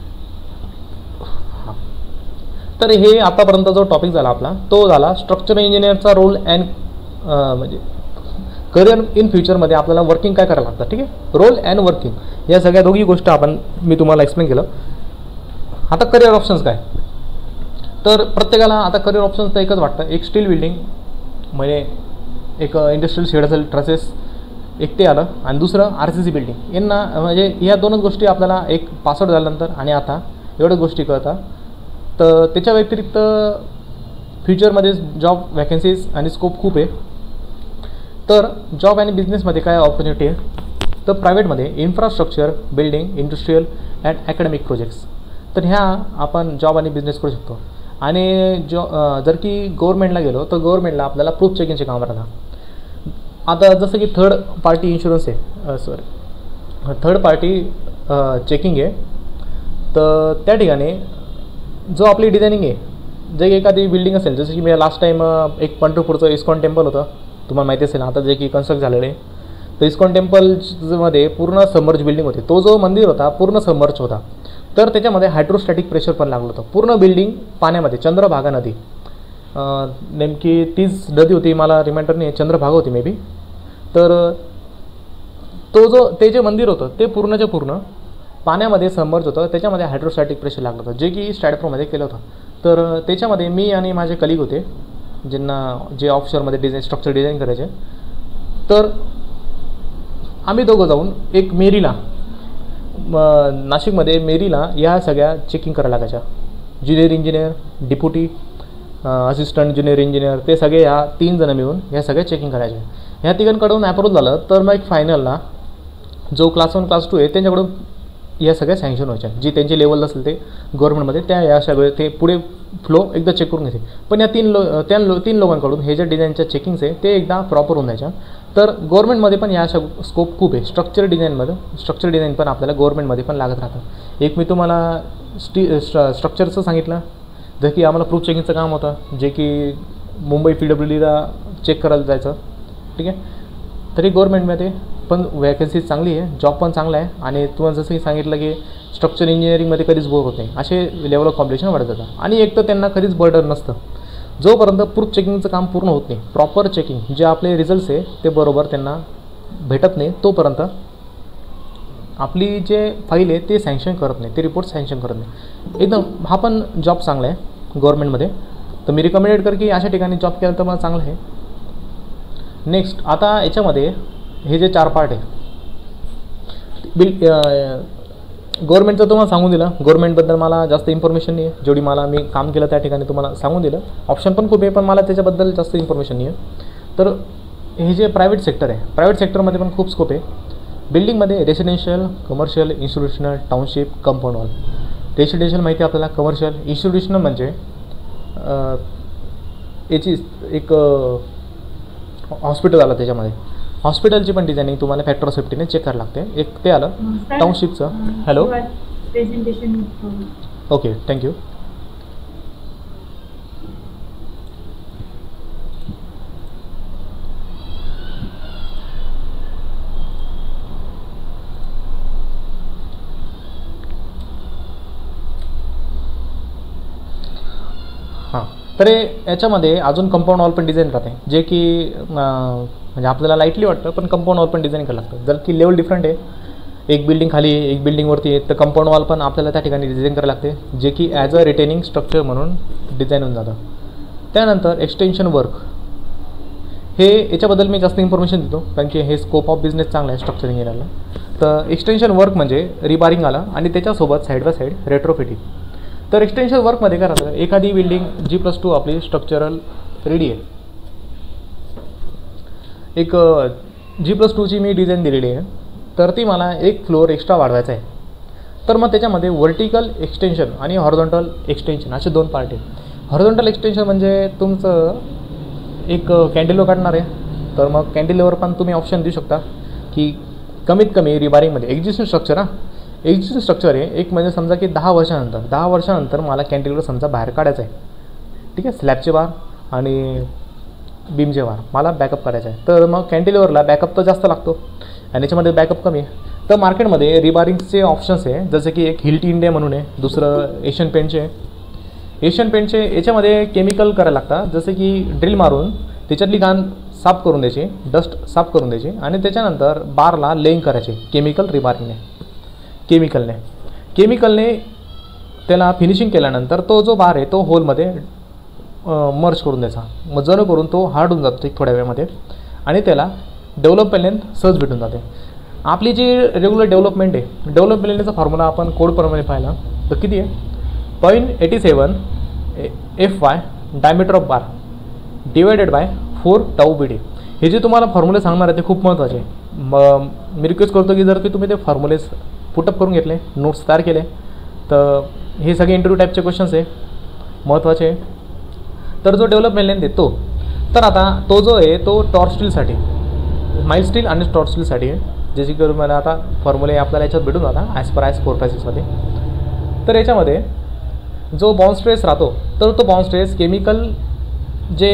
तर हे आतापर्यंत जो टॉपिक झाला आपला तो झाला स्ट्रक्चर इंजिनिअरचा रोल अँड म्हणजे करिअर इन फ्युचरमध्ये आपल्याला वर्किंग काय करायला लागतं. ठीक आहे. रोल अँड वर्किंग या सगळ्या दोघी गोष्टी मी तुम्हाला एक्सप्लेन केलं. आता करिअर ऑप्शन्स काय, तर प्रत्येकाला आता करिअर ऑप्शन्स तर एकच वाटतं, एक स्टील बिल्डिंग म्हणजे एक इंडस्ट्रियल शेड असेल ट्रसेस एक ते आलं, आणि दुसरं RCC बिल्डिंग. यांना म्हणजे या दोनच गोष्टी आपल्याला एक पासआउट झाल्यानंतर आणि आता एवढ्याच गोष्टी कळतात. तर त्याच्या व्यतिरिक्त फ्युचरमध्ये जॉब वॅकन्सीज आणि स्कोप खूप आहे. तर जॉब आणि बिझनेसमध्ये काय ऑपॉर्च्युनिटी आहे, तर प्रायव्हेटमध्ये infrastructure building industrial and academic projects, तर ह्या आपण जॉब आणि बिझनेस करू शकतो. आणि जर की गव्हर्नमेंटला गेलो तर गव्हर्नमेंटला आपल्याला प्रूफ चेकिंगचे काम राहतं. आता जसं की थर्ड पार्टी इन्शुरन्स आहे, थर्ड पार्टी चेकिंग आहे. तर त्या ठिकाणी जो आपली डिझायनिंग आहे, जे एखादी बिल्डिंग असेल, जसं की मी लास्ट टाईम एक पंढरपूरचं इस्कॉन टेम्पल होतं, तुम्हाला माहिती असेल आता जे की कन्स्ट्रक्ट झालेलं आहे. तर इस्कॉन टेम्पलमध्ये पूर्ण सबमर्ज बिल्डिंग होती, तो जो मंदिर होता पूर्ण सबमर्ज होता. तर त्याच्यामध्ये हायड्रोस्टॅटिक प्रेशर पण लागलं होतं, पूर्ण बिल्डिंग पाण्यामध्ये. चंद्रभागा नदी नेमकी तीच नदी होती, मला रिमाइंडर नाही, चंद्रभागा होती मे बी. तर ते जे मंदिर होतं ते पूर्णच्या पूर्ण पाण्यामध्ये सबमर्ज होतं, त्याच्यामध्ये हायड्रोस्टॅटिक प्रेशर लागलं होतं, जे की स्टॅडप्रोमध्ये केलं होतं. तर त्याच्यामध्ये मी आणि माझे कलिग होते जे ऑफशोअरमध्ये स्ट्रक्चर डिझाईन करायचे. तर आम्ही दोघं जाऊन एक मेरीला नाशिकमध्ये मेरीला या सगळ्या चेकिंग करायला लागायच्या. Junior engineer deputy assistant junior engineer ते सगळे ह्या 3 जण मिळून ह्या सगळ्या चेकिंग करायचे. ह्या तिघांकडून अप्रूव्ह झालं तर मग फायनलला जो क्लास 1 क्लास 2 आहे त्यांच्याकडून या सगळ्या सँक्शन व्हायच्या, जी त्यांची लेवल असेल ते गव्हर्नमेंटमध्ये त्या या सगळे ते पुढे फ्लो एकदा चेक करून घेते. पण या 3 लोकांकडून हे जे डिझाईनच्या चेकिंग्स आहे ते एकदा प्रॉपर होऊन जायच्या. तर गव्हर्नमेंटमध्ये पण या स्कोप खूप आहे. स्ट्रक्चर डिझाईन पण आपल्याला गव्हर्नमेंटमध्ये पण लागत राहतं. एक मी तुम्हाला स्ट्रक्चरचं सांगितलं, जर की आम्हाला प्रूफ चेकिंगचं काम होतं, जे की मुंबई PWDला चेक करायला जायचं. ठीक आहे. तरी गव्हर्नमेंटमध्ये पण वॅकन्सी चांगली आहे, जॉब पण चांगला आहे. आणि तुम्हाला जसं की सांगितलं की स्ट्रक्चर इंजिनिअरिंगमध्ये कधीच बोर होत नाही, असे लेवल ऑफ कॉम्पिटिशन वाढत जातं. आणि एक तर त्यांना कधीच बर्डन नसतं जोपर्यंत प्रूफ चेकिंगचं काम पूर्ण होत नाही. प्रॉपर चेकिंग जे आपले रिझल्ट्स आहे ते बरोबर त्यांना भेटत नाही तोपर्यंत आपली जे फाईल आहे ते सँक्शन करत नाही, ते रिपोर्ट सँक्शन करत नाही. एकदम हा पण जॉब चांगला आहे गव्हर्नमेंटमध्ये. तर मी रिकमेंडेड कर की अशा ठिकाणी जॉब केलं तर मला चांगलं आहे. नेक्स्ट आता याच्यामध्ये हे जे 4 पार्ट आहे गव्हर्नमेंटचं तुम्हाला सांगून दिलं. गव्हर्नमेंटबद्दल मला जास्त इन्फॉर्मेशन नाही आहे, जेवढी मी काम केलं त्या ठिकाणी तुम्हाला सांगून दिलं. ऑप्शन पण खूप आहे पण मला त्याच्याबद्दल जास्त इन्फॉर्मेशन नाही आहे. तर हे जे प्रायव्हेट सेक्टर आहे, प्रायव्हेट सेक्टरमध्ये पण खूप स्कोप आहे. बिल्डिंगमध्ये residential commercial institutional township compound wall. Residential माहिती आपल्याला, कमर्शियल इन्स्टिट्यूशनल म्हणजे याची एक हॉस्पिटल आलं, त्याच्यामध्ये हॉस्पिटलची पण डिझायनिंग तुम्हाला फॅक्टर ऑफ सेफ्टीने चेक करायला लागते. एक ते आलं टाउनशिपचं. Hello presentation. Okay thank you. हां, तर याच्यामध्ये अजून कंपाऊंड वॉल पण डिझाईन राहते, जे की म्हणजे आपल्याला लाईटली वाटतं पण कंपाऊंड वॉल पण डिझाईन करायला लागतं. जर की लेवल डिफरंट आहे, एक बिल्डिंग खाली आहे एक बिल्डिंगवरती आहे, तर कंपाऊंड वॉल पण आपल्याला त्या ठिकाणी डिझाईन करायला लागते, जे की ॲज अ रिटेनिंग स्ट्रक्चर म्हणून डिझाईन होऊन जातं. त्यानंतर एक्सटेन्शन वर्क, हे याच्याबद्दल मी जास्त इन्फॉर्मेशन देतो कारण की हे स्कोप ऑफ बिझनेस चांगला आहे स्ट्रक्चर इंजिनिअरला. तर एक्सटेन्शन वर्क म्हणजे रिबारिंग आलं आणि त्याच्यासोबत साईड बाय साईड रेट्रोफिटिंग. तर एक्सटेन्शन वर्कमध्ये काय राहतं, एखादी बिल्डिंग G+2 आपली स्ट्रक्चरल रेडी आहे, एक G+2ची मी डिझाईन दिलेली आहे, तर ती मला एक फ्लोअर एक्स्ट्रा वाढवायचा आहे. तर मग त्याच्यामध्ये व्हर्टिकल एक्सटेन्शन आणि हॉरिझॉन्टल एक्सटेन्शन असे 2 पार्ट आहेत. हॉरिझॉन्टल एक्सटेन्शन म्हणजे तुमचं एक कॅन्टिलिव्हर काढणार आहे, तर मग कॅन्टिलिव्हर पण तुम्ही ऑप्शन देऊ शकता की कमीत कमी रिबारिंगमध्ये एक्झिस्टिंग स्ट्रक्चर एक्झिस्टिंग स्ट्रक्चर आहे एक म्हणजे समजा की 10 वर्षानंतर मला कॅन्टिलिव्हर समजा बाहेर काढायचं आहे, ठीक आहे, स्लॅबचे बार आणि बीमचे बार मला बॅकअप करायचा आहे. तर मग कॅन्टिलिव्हरला बॅकअप तर जास्त लागतो आणि याच्यामध्ये बॅकअप कमी आहे. तर मार्केटमध्ये रिबारिंगचे ऑप्शन्स आहे, जसं की एक हिल्टी इंडिया म्हणून आहे, दुसरं एशियन पेंटचे याच्यामध्ये केमिकल करायला लागतात, जसं की ड्रिल मारून त्याच्यातली घाण साफ करून द्यायची, डस्ट साफ करून द्यायची आणि त्याच्यानंतर बारला लेईंग करायचे केमिकल रिबारिंगने. केमिकलने त्याला फिनिशिंग केल्यानंतर तो जो बार आहे तो होलमध्ये मर्ज करून द्यायचा, मग जणू करून तो हार्ड होऊन जातो थोड्या वेळामध्ये आणि त्याला डेव्हलपमेंट लेंथ सहज भेटून जाते. आपली जी रेग्युलर डेव्हलपमेंट आहे, डेव्हलपमेंट लेंथचा फॉर्म्युला आपण कोडप्रमाणे पाहिला तर किती आहे, 0.87 FY diameter of bar divided by 4 tau BD. हे जे तुम्हाला फॉर्म्युले सांगणार आहे ते खूप महत्त्वाचे आहे. मग मी रिक्वेस्ट करतो की जर की तुम्ही ते फॉर्म्युलेस पुटअप करून घेतले, नोट्स तयार केले, तर हे सगळे इंटरव्ह्यू टाईपचे क्वेश्चन्स आहे, महत्त्वाचे आहे. तर जो डेव्हलपमेंट लेंथ आहे तो, तर आता तो जो आहे तो टॉर्च स्टीलसाठी, माइल्ड स्टील आणि टॉर्च स्टीलसाठी आहे. जसे की मला आता फॉर्म्युले आपल्याला याच्यात भेटून जाता ॲज पर IS 456मध्ये. तर याच्यामध्ये जो बाउंड स्ट्रेस राहतो तर तो बाउंड स्ट्रेस केमिकल जे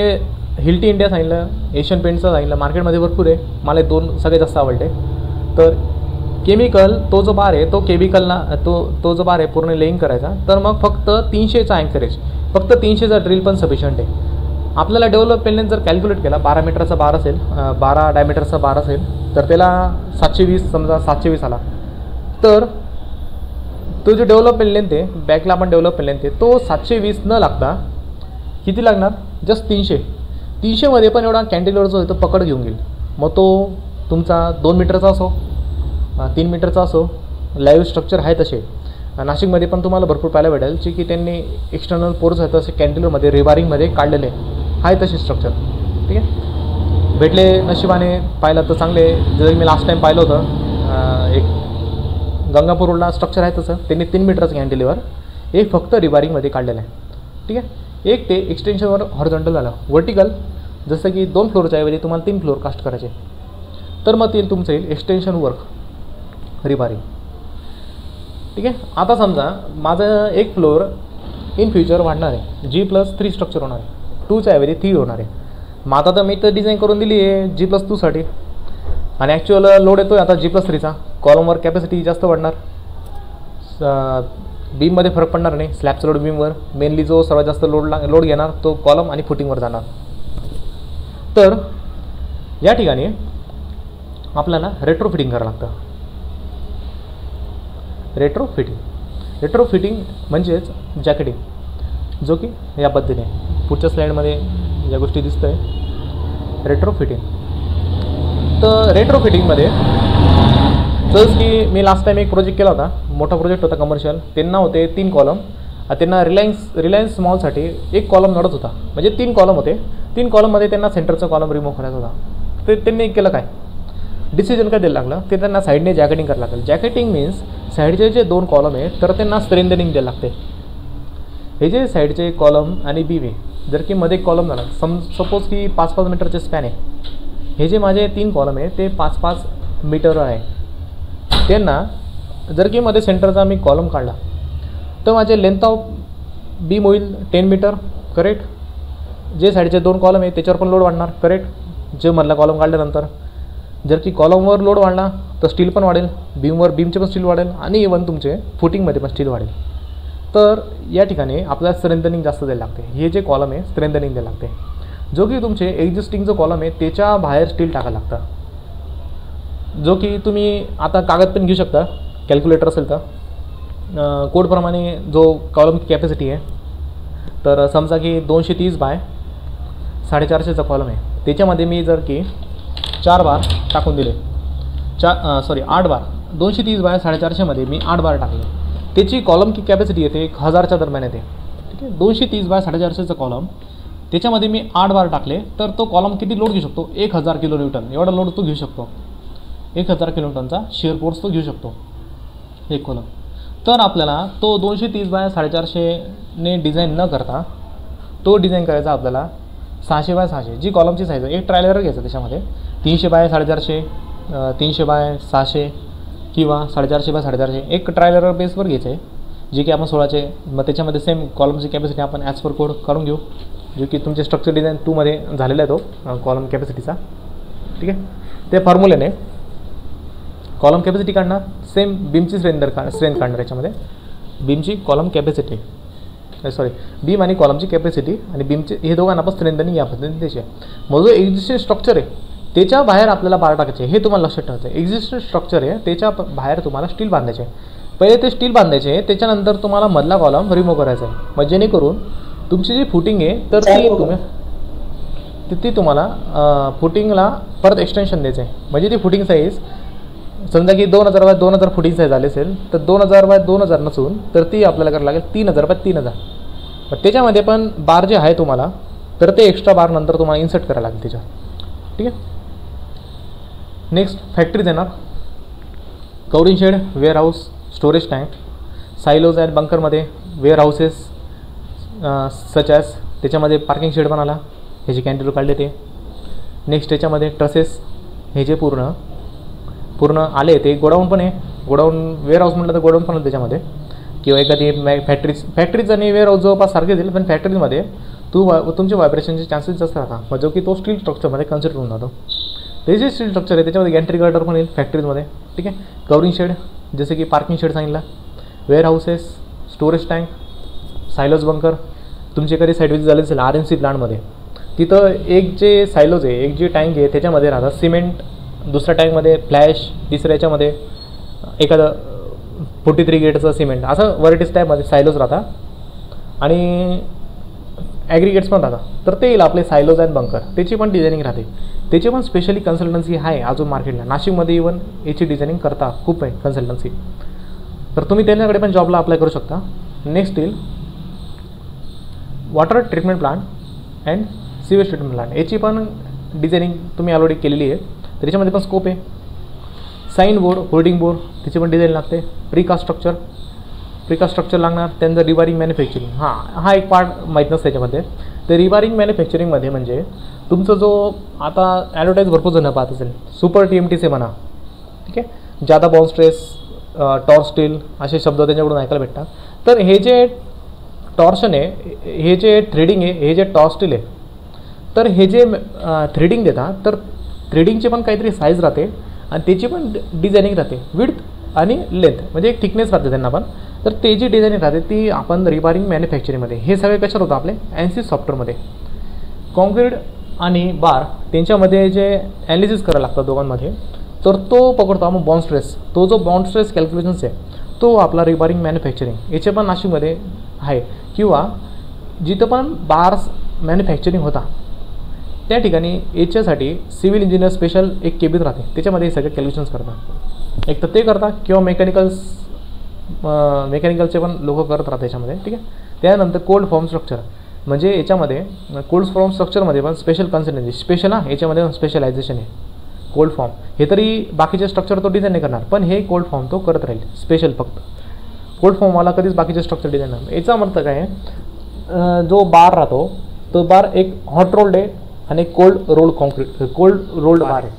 हिल्टी इंडिया सांगितलं, एशियन पेंटचं सांगितलं, मार्केटमध्ये भरपूर आहे, मला 2 सगळे जास्त आवडते. तर केमिकल तो जो बार आहे तो केमिकलला तो जो बार आहे पूर्ण लेईंग करायचा, तर मग फक्त 300चा अँकरेज, फक्त 300चा ड्रिल पण सफिशियंट आहे. आपल्याला डेव्हलपमेंट जर कॅल्क्युलेट केला, 12 मीटरचा बार असेल, 12 डायमीटरचा बार असेल, तर त्याला 720 समजा 720 आला, तर तो जो डेव्हलपमेंट लेंथ आहे, बॅकला आपण डेव्हलपमेंट लेंथ आहे तो 720 न लागता किती लागणार, जस्ट 300मध्ये पण एवढा कॅन्टिलिव्हर जो आहे तो पकड घेऊन घेईल. मग तो तुमचा 2 मीटरचा असो, 3 मीटरचा असो, लाईव्ह स्ट्रक्चर आहे तसे. नाशिकमध्ये पण तुम्हाला भरपूर पाहायला भेटेल जे की त्यांनी एक्सटर्नल पोर्स आहेत तसे कॅन्टिलिव्हरमध्ये रिबारिंगमध्ये काढलेले आहे तसे स्ट्रक्चर, ठीक आहे. भेटले नशिबाने पाहिलं तर चांगले. जर मी लास्ट टाईम पाहिलं होतं एक गंगापूर रोडला स्ट्रक्चर आहे तसं, त्यांनी 3 मीटरचं कॅन्टिलिव्हर एक फक्त रिबारिंगमध्ये काढलेलं आहे, ठीक आहे. एक ते एक्सटेन्शनवर हॉरिझॉन्टल झालं, व्हर्टिकल जसं की 2 फ्लोअरच्या ऐवजी तुम्हाला 3 फ्लोअर कास्ट करायचे, तर मग ते तुमचं येईल एक्सटेन्शन वर्क रिबारिंग, ठीक आहे. आता समजा माझं एक फ्लोअर इन फ्युचर वाढणार आहे, G+3 स्ट्रक्चर होणार आहे, 2च्या ऐवजी 3 होणार आहे. मग आता तर मी तर डिझाईन करून दिली आहे G+2साठी आणि ॲक्च्युअल लोड येतो आहे आता G+3चा. कॉलमवर कॅपॅसिटी जास्त वाढणार, बीममध्ये फरक पडणार नाही, स्लॅबचा लोड बीमवर, मेनली जो सर्वात जास्त लोड घेणार तो कॉलम आणि फुटिंगवर जाणार. तर या ठिकाणी आपल्याला रेट्रो फिटिंग करावं लागतं. रेट्रो फिटिंग म्हणजेच जॅकेटिंग, जो की या पद्धतीने पुढच्या स्लाईडमध्ये या गोष्टी दिसत आहे. रेट्रो फिटिंग, तर रेट्रो फिटिंगमध्ये जसं की मी लास्ट टाईम एक प्रोजेक्ट केला होता, मोठा प्रोजेक्ट होता कमर्शियल. त्यांना होते 3 कॉलम, त्यांना रिलायन्स मॉलसाठी 1 कॉलम नडत होता, म्हणजे 3 कॉलम होते. 3 कॉलममध्ये त्यांना सेंटरचा कॉलम रिमूव्ह करायचा होता. ते त्यांनी केलं काय, डिसिजन काय द्यायला लागलं, ते त्यांना साईडने जॅकेटिंग करायला लागलं. जॅकेटिंग मीन्स साईडचे जे 2 कॉलम आहेत तर त्यांना स्ट्रेंथनिंग द्यायला लागते. हे जे साईडचे कॉलम आणि बीम आहे, जर की मध्ये एक कॉलम झाला, सपोज की 5-5 मीटरचे स्पॅन आहे, हे जे माझे 3 कॉलम आहे ते 5-5 मीटर आहे. त्यांना जर की मध्ये सेंटरचा मी कॉलम काढला तर माझे लेंथ ऑफ बीम होईल 10 मीटर, करेक्ट. जे साईडचे 2 कॉलम आहे त्याच्यावर पण लोड वाढणार, करेक्ट. जे मधला कॉलम काढल्यानंतर जर की कॉलमवर लोड वाढला तर स्टील पण वाढेल, बीमचे पण स्टील वाढेल आणि इवन तुमचे फुटिंगमध्ये पण स्टील वाढेल. तर या ठिकाणी आपल्याला स्ट्रेंथनिंग जास्त द्यायला लागते. हे जे कॉलम आहे स्ट्रेंथनिंग द्यायला लागते, जो की तुमचे एक्झिस्टिंग जो कॉलम आहे त्याच्या बाहेर स्टील टाकायला लागतं. जो की तुम्ही आता कागद पण घेऊ शकता, कॅल्क्युलेटर असेल तर कोडप्रमाणे जो कॉलम कॅपॅसिटी आहे, तर समजा की 230 बाय 450चा कॉलम आहे, त्याच्यामध्ये मी जर की 4 बार टाकून दिले, 8 बार, 230 बाय 450मध्ये मी 8 बार टाकले, त्याची कॉलम की कॅपॅसिटी येते 1000च्या दरम्यान येते, ठीक आहे. 230 बाय 450चा कॉलम, त्याच्यामध्ये मी 8 बार टाकले तर तो कॉलम किती लोड घेऊ शकतो, 1000 किलो न्यूटन एवढा लोड तो घेऊ शकतो. 1000 किलो न्यूटनचा शिअर फोर्स तो घेऊ शकतो एक कॉलम. तर आपल्याला तो 230 बाय 450ने डिझाईन न करता तो डिझाईन करायचा आपल्याला 600 बाय 600 जी कॉलमची साईज आहे, एक ट्रायलर घ्यायचं त्याच्यामध्ये 300 बाय 450, 300 बाय 600 किंवा 450 बाय 450 एक ट्रायलर बेसवर घ्यायचं आहे, जे की आपण 16चे. मग त्याच्यामध्ये सेम कॉलमची कॅपॅसिटी आपण ॲज पर कोड करून घेऊ, जो की तुमचे स्ट्रक्चर डिझाईन 2मध्ये झालेला आहे तो कॉलम कॅपॅसिटीचा. ठीक आहे, ते फॉर्म्युलेने कॉलम कॅपॅसिटी काढणार, सेम बीमची स्ट्रेंथ काढणार. याच्यामध्ये बीमची कॉलम कॅपॅसिटी सॉरी बीम आणि कॉलमची कॅपॅसिटी आणि बीमचे हे दोघांना आपण स्ट्रेंथ आणि या पद्धतीने त्याचे. मग जो एक्झिस्टिंग स्ट्रक्चर आहे त्याच्या बाहेर आपल्याला बार टाकायचे, हे तुम्हाला लक्षात ठेवायचं आहे. एक्झिस्टिंग स्ट्रक्चर आहे त्याच्या बाहेर तुम्हाला स्टील बांधायचे. पहिले ते स्टील बांधायचे, त्याच्यानंतर तुम्हाला मधला कॉलम रिमूव्ह करायचा आहे. मग जेणेकरून तुमची जी फुटिंग आहे तर ती तुम्हाला फुटिंगला परत एक्सटेन्शन द्यायचं आहे. म्हणजे ती फुटिंग साईज समजा की 2000 बाय 2000 फुटिंग साईज आली असेल तर 2000 बाय 2000 नसून तर ती आपल्याला करायला लागेल 3000 बाय 3000. मग त्याच्यामध्ये पण बार जे आहे तुम्हाला तर ते एक्स्ट्रा बार नंतर तुम्हाला इन्सर्ट करायला लागेल त्याच्यावर. ठीक आहे, नेक्स्ट फॅक्टरी देणार. Covering shed, warehouse, storage tank, silos and बंकरमध्ये वेअर हाऊसेस सच ॲज त्याच्यामध्ये पार्किंग शेड पण आला, ह्याचे कॅन्टीन काढले ते. नेक्स्ट त्याच्यामध्ये ट्रसेस हे जे पूर्ण आले ते गोडाऊन पण आहे. गोडाऊन वेअर हाऊस म्हटलं तर गोडाऊन पण आहे त्याच्यामध्ये, किंवा एखादी फॅक्टरीज आणि वेअर हाऊस जवळपास सारखेच येईल, पण फॅक्टरीमध्ये तुमचे व्हायब्रेशनचे चान्सेस जास्त राहतात. मग जो की तो स्टील स्ट्रक्चरमध्ये कन्सिडर होऊन जातो. ते जे स्टील स्ट्रक्चर आहे त्याच्यामध्ये गॅन्ट्री गार्डर पण येईल फॅक्टरीजमध्ये. ठीक आहे, कवरिंग शेड जसे की पार्किंग शेड सांगितला, warehouses, storage tank, silos bunker. तुमचे कधी साईड विजिट झाले असेल RMC प्लांटमध्ये, तिथं एक जे सायलोज आहे, एक जे टँक आहे त्याच्यामध्ये राहतात सिमेंट, दुसऱ्या टँकमध्ये फ्लॅश, तिसऱ्या याच्यामध्ये एखादं 43 गेटचं सिमेंट, असं व्हरायटीज टाईपमध्ये सायलोज राहतात. आणि ॲग्रिगेट्स पण राहतात. तर ते येईल आपले सायलोज अँड बंकर, त्याची पण डिझायनिंग राहते. त्याची पण स्पेशली कन्सल्टन्सी आहे अजून मार्केटला. नाशिकमध्ये इवन याची डिझायनिंग करता खूप आहे कन्सल्टन्सी, तर तुम्ही त्यांच्याकडे पण जॉबला अप्लाय करू शकता. नेक्स्ट येईल water treatment plant and sewage treatment plant. याची पण डिझायनिंग तुम्ही ऑलरेडी केलेली आहे, त्याच्यामध्ये पण स्कोप आहे. साईन बोर्ड, होल्डिंग बोर्ड त्याची पण डिझाईन लागते. प्रीकास्ट स्ट्रक्चर लागणार. त्यांचं रिवारिंग मॅन्युफॅक्चरिंग, हा एक पार्ट माहीत नसतं त्याच्यामध्ये. तर रिवारिंग मॅन्युफॅक्चरिंगमध्ये म्हणजे तुमचं जो आता ॲडव्हर्टाईज भरपूर जण पाहत असेल, सुपर TMTC म्हणा. ठीक आहे, जादा बॉन्ड स्ट्रेस, टॉर्स स्टील असे शब्द त्यांच्याकडून ऐकायला भेटतात. तर हे जे टॉर्शन आहे, हे जे थ्रेडिंग आहे, हे जे टॉर्स स्टील आहे, तर हे जे थ्रेडिंग देतात तर थ्रेडिंगची पण काहीतरी साईज राहते आणि त्याची पण डिझायनिंग राहते, विड्थ आणि लेंथ, म्हणजे एक थिकनेस राहते त्यांना पण. तर ते जी डिझायनिंग राहते ती आपण रिबारिंग मॅन्युफॅक्चरिंगमध्ये, हे सगळे कशावर होतं आपले ANSYS सॉफ्टवेअरमध्ये. कॉन्क्रीट आणि बार त्यांच्यामध्ये जे ॲनालिसिस करायला लागतं दोघांमध्ये, तर तो पकडतो आपण बॉन्ड स्ट्रेस. तो जो बॉन्ड स्ट्रेस कॅल्क्युलेशन्स आहे तो आपला रिबारिंग मॅन्युफॅक्चरिंग याचे पण नाशिकमध्ये आहे. किंवा जिथं पण बार्स मॅन्युफॅक्चरिंग होता त्या ठिकाणी याच्यासाठी सिव्हिल इंजिनियर स्पेशल एक केबिन राहते, त्याच्यामध्ये हे सगळे कॅल्क्युलेशन्स करतात. एक तर ते करतात किंवा मेकॅनिकलचे पण लोक करत राहतात याच्यामध्ये. ठीक आहे, त्यानंतर कोल्ड फॉर्म स्ट्रक्चर, म्हणजे याच्यामध्ये कोल्ड फॉर्म स्ट्रक्चरमध्ये पण स्पेशल कन्सल्टन्सी, स्पेशल याच्यामध्ये स्पेशलायझेशन आहे. कोल्ड फॉर्म हे तरी बाकीचे स्ट्रक्चर तो डिझाईन नाही करणार, पण हे कोल्ड फॉर्म तो करत राहील स्पेशल. फक्त कोल्ड फॉर्मवाला कधीच बाकीचे स्ट्रक्चर डिझाईन नाही. याचा अर्थ काय आहे, जो बार राहतो तो बार एक हॉट रोल्ड आहे आणि कोल्ड रोल्ड बार आहे,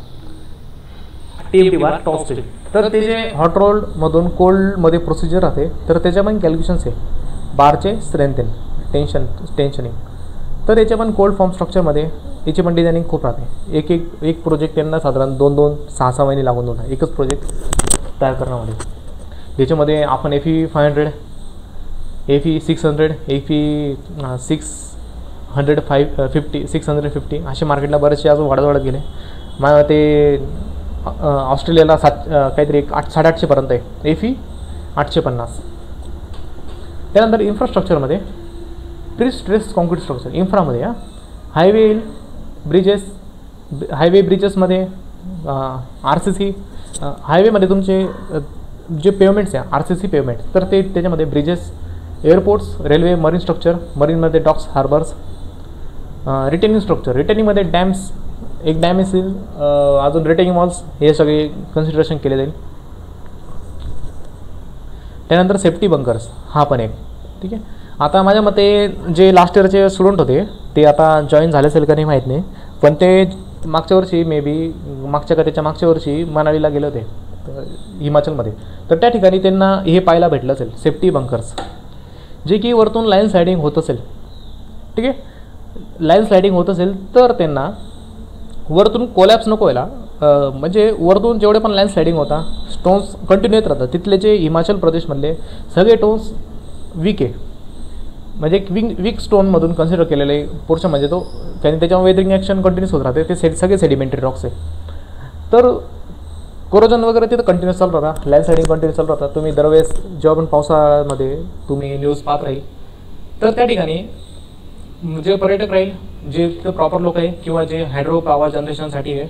TMT बार टॉप स्टील. तर ते जे हॉट रोल्डमधून कोल्डमध्ये प्रोसिजर राहते तर त्याच्या पण कॅल्क्युलेशन्स आहे बारचे स्ट्रेंथन, टेन्शनिंग. तर याच्या पण कोल्ड फॉर्म स्ट्रक्चरमध्ये याची पण डिझायनिंग खूप राहते. एक प्रोजेक्ट त्यांना साधारण 2-2, 6-6 महिने लागून जातात एकच प्रोजेक्ट तयार करण्यामध्ये. ज्याच्यामध्ये आपण FE 500, FE 600, FE 650, 650 असे मार्केटला बरेचसे अजून वाढत गेले. मग ते ऑस्ट्रेलियाला काहीतरी 800-850पर्यंत आहे FE 850. त्यानंतर इन्फ्रास्ट्रक्चरमध्ये प्री स्ट्रेस कॉन्क्रीट स्ट्रक्चर इन्फ्रामध्ये हायवे ब्रिजेसमध्ये RCC हायवेमध्ये तुमचे जे पेवमेंट्स आहे RCC पेवमेंट, तर ते त्याच्यामध्ये bridges, airports, railway, marine structure, मरीनमध्ये डॉक्स, हार्बर्स. रिटेनिंग स्ट्रक्चर, रिटेनिंगमध्ये डॅम्स, एक डॅम असेल, अजून रिटेनिंग वॉल्स, हे सगळे कन्सिडरेशन केले जाईल. त्यानंतर सेफ्टी बंकर्स हा पण एक. ठीक आहे, आता माझ्या मते जे लास्ट इयरचे स्टुडंट होते ते आता जॉईन झाले असेल का नाही माहीत नाही, पण ते मागच्या वर्षी मे बी त्याच्या मागच्या वर्षी मनालीला गेले होते हिमाचलमध्ये. तर त्या ठिकाणी त्यांना हे पाहायला भेटलं असेल सेफ्टी बंकर्स, जे की वरतून लाईन स्लायडिंग होत असेल. ठीक आहे, लाईन स्लायडिंग होत असेल तर त्यांना वरतून कोलॅप्स नको व्हायला, म्हणजे वरतून जेवढे पण लाईन स्लायडिंग होता स्टोन्स कंटिन्यू येत राहतात. तिथले जे हिमाचल प्रदेशमधले सगळे टोन्स वीक आहे, म्हणजे एक वीक स्टोनमधून कन्सिडर केलेले पोर्शन, म्हणजे तो कारण त्याच्यामुळे वेदरिंग ॲक्शन कंटिन्यूस होत राहते. ते सगळे सेडिमेंटरी रॉक्स आहे. तर कोरोजन वगैरे तिथं कंटिन्यूस चालू राहता, लाईन स्लायडिंग कंटिन्यूस चालू राहतात. तुम्ही दरवेळेस जेव्हा पण पावसाळ्यामध्ये तुम्ही न्यूज पाहत राहील तर त्या ठिकाणी जे पर्यटक राहील, जे प्रॉपर लोक आहे किंवा जे हायड्रो पॉवर जनरेशनसाठी आहे,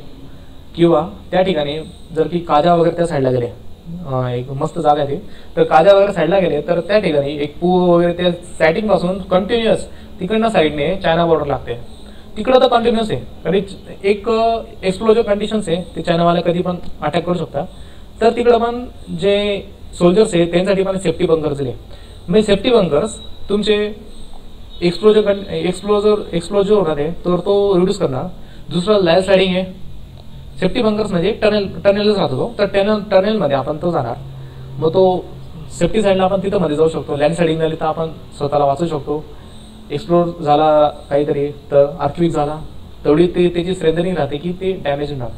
किंवा त्या ठिकाणी जर की काजा वगैरे त्या साईडला गेले, एक मस्त जागा आहे ती, तर काजा वगैरे साईडला गेले तर त्या ठिकाणी एक पूल वगैरे त्या सॅटिंगपासून कंटिन्युअस तिकडनं साईडने चायना बॉर्डर लागते. तिकडं तर कंटिन्युअस आहे, कारण एक एक्सप्लोजर कंडिशन्स आहे, ते चायनावाले कधी पण अटॅक करू शकतात. तर तिकडं पण जे सोल्जर्स आहे त्यांच्यासाठी पण सेफ्टी बंकर्स दिले. म्हणजे सेफ्टी बंकर्स तुमचे एक्सप्लोजर होणार आहे तर तो रिड्यूस करणार. दुसरं लाईन स्लायडिंग आहे. सेफ्टी बंकर्स म्हणजे टनेलच राहतो तो, तर टनेलमध्ये आपण तो जाणार, मग तो सेफ्टी साईडला आपण तिथं मध्ये जाऊ शकतो. लँड स्लायडिंग झाली तर आपण स्वतःला वाचू शकतो. एक्सप्लोर झाला काहीतरी तर आर्कविक झाला, तेवढी ते त्याची स्ट्रेंथनिंग राहते की ते डॅमेज होणार.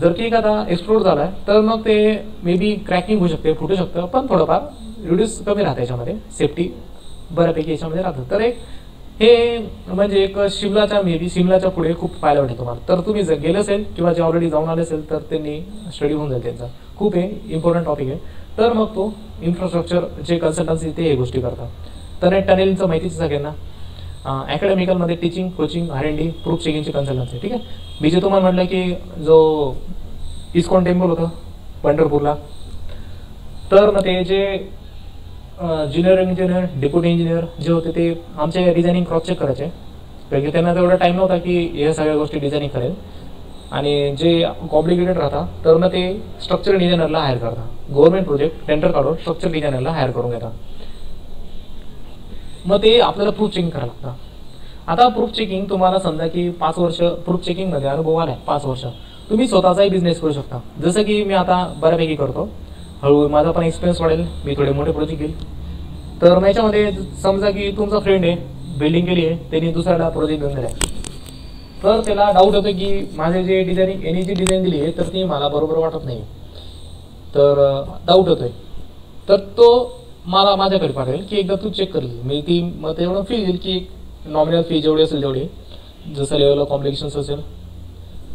जर की आता एक्सप्लोर झाला तर मग ते मे बी क्रॅकिंग होऊ शकते, फुटू शकतं, पण थोडंफार रिड्यूस कमी राहते याच्यामध्ये, सेफ्टी बऱ्यापैकी याच्यामध्ये राहतं. तर एक हे म्हणजे एक शिमलाच्या पुढे खूप पाहायला भेटेल तुम्हाला. तर तुम्ही जर गेले असेल किंवा जे ऑलरेडी जाऊन आले असेल तर त्यांनी स्टडी होऊन जाईल त्यांचा. खूप हे इम्पॉर्टंट टॉपिक आहे. तर मग तो इन्फ्रास्ट्रक्चर जे कन्सल्टन्सी ते हे गोष्टी करतात. तर टनेलचं माहितीच सगळ्यांना. अकॅडमिकलमध्ये टीचिंग, कोचिंग, R&D, प्रूफ चेकिंगची कन्सल्टन्सी. ठीक आहे. मी जे तुम्हाला म्हटलं की जो इस्कॉन टेम्पल होतं पंढरपूरला, तर मग ते जे ज्युनियर इंजिनियर, डेप्युटी इंजिनियर जे होते ते आमचे डिझायनिंग क्रॉस चेक करायचे, कारण की त्यांना तेवढा टाईम नव्हता की या सगळ्या गोष्टी डिझायनिंग करेल. आणि जे कॉम्प्लिकेटेड राहतात तर मग ते स्ट्रक्चर डिझायनरला हायर करतात. गव्हर्नमेंट प्रोजेक्ट टेंडर काढून स्ट्रक्चर डिझायनरला हायर करून घेतात. मग ते आपल्याला प्रूफ चेकिंग करायला लागतं. आता प्रूफ चेकिंग तुम्हाला समजा की 5 वर्ष प्रूफ चेकिंगमध्ये अनुभव आला आहे, 5 वर्ष तुम्ही स्वतःचाही बिझनेस करू शकता. जसं की मी आता बऱ्यापैकी करतो, हळूहळू माझा पण एक्सपिरियन्स वाढेल, मी थोडे मोठे प्रोजेक्ट घेईल. तर याच्यामध्ये समजा की तुमचा फ्रेंड आहे, बिल्डिंग केली आहे, त्यांनी दुसऱ्याला प्रोजेक्ट घेऊन दिला, तर त्याला डाऊट होतो की माझे जे डिझायनिंग यांनी जी डिझाईन दिली आहे तर ती मला बरोबर वाटत नाही, तर डाऊट होतोय. तर तो मला माझ्याकडे पाठवेल की एकदा तू चेक करेल. मी ती मग तेवढं फी येईल की नॉमिनल फी जेवढी असेल तेवढी, जसं लेवल ऑफ कॉम्प्लिकेशन्स असेल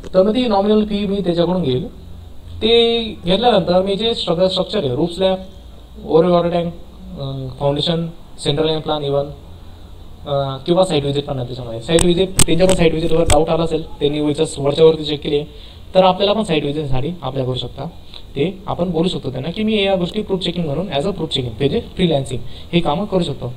तर मग ती नॉमिनल फी मी त्याच्याकडून घेईल. ते घेतल्यानंतर मी जे स्ट्रक्चर आहे, roof slab, water tank, foundation, central line plan, even किंवा साईट व्हिजिट पण आहे त्याच्यामध्ये. साईट व्हिजिट त्यांच्या पण साईट व्हिजिटवर डाऊट आला असेल, त्यांनी वरच्यावरती चेक केली तर आपल्याला पण साईट व्हिजिटसाठी अप्लाय करू शकता. ते आपण बोलू शकतो त्यांना की मी या गोष्टी प्रूफ चेकिंग म्हणून ॲज अ प्रूफ चेकिंग ते जे फ्रीलॅन्सिंग हे कामं करू शकतो.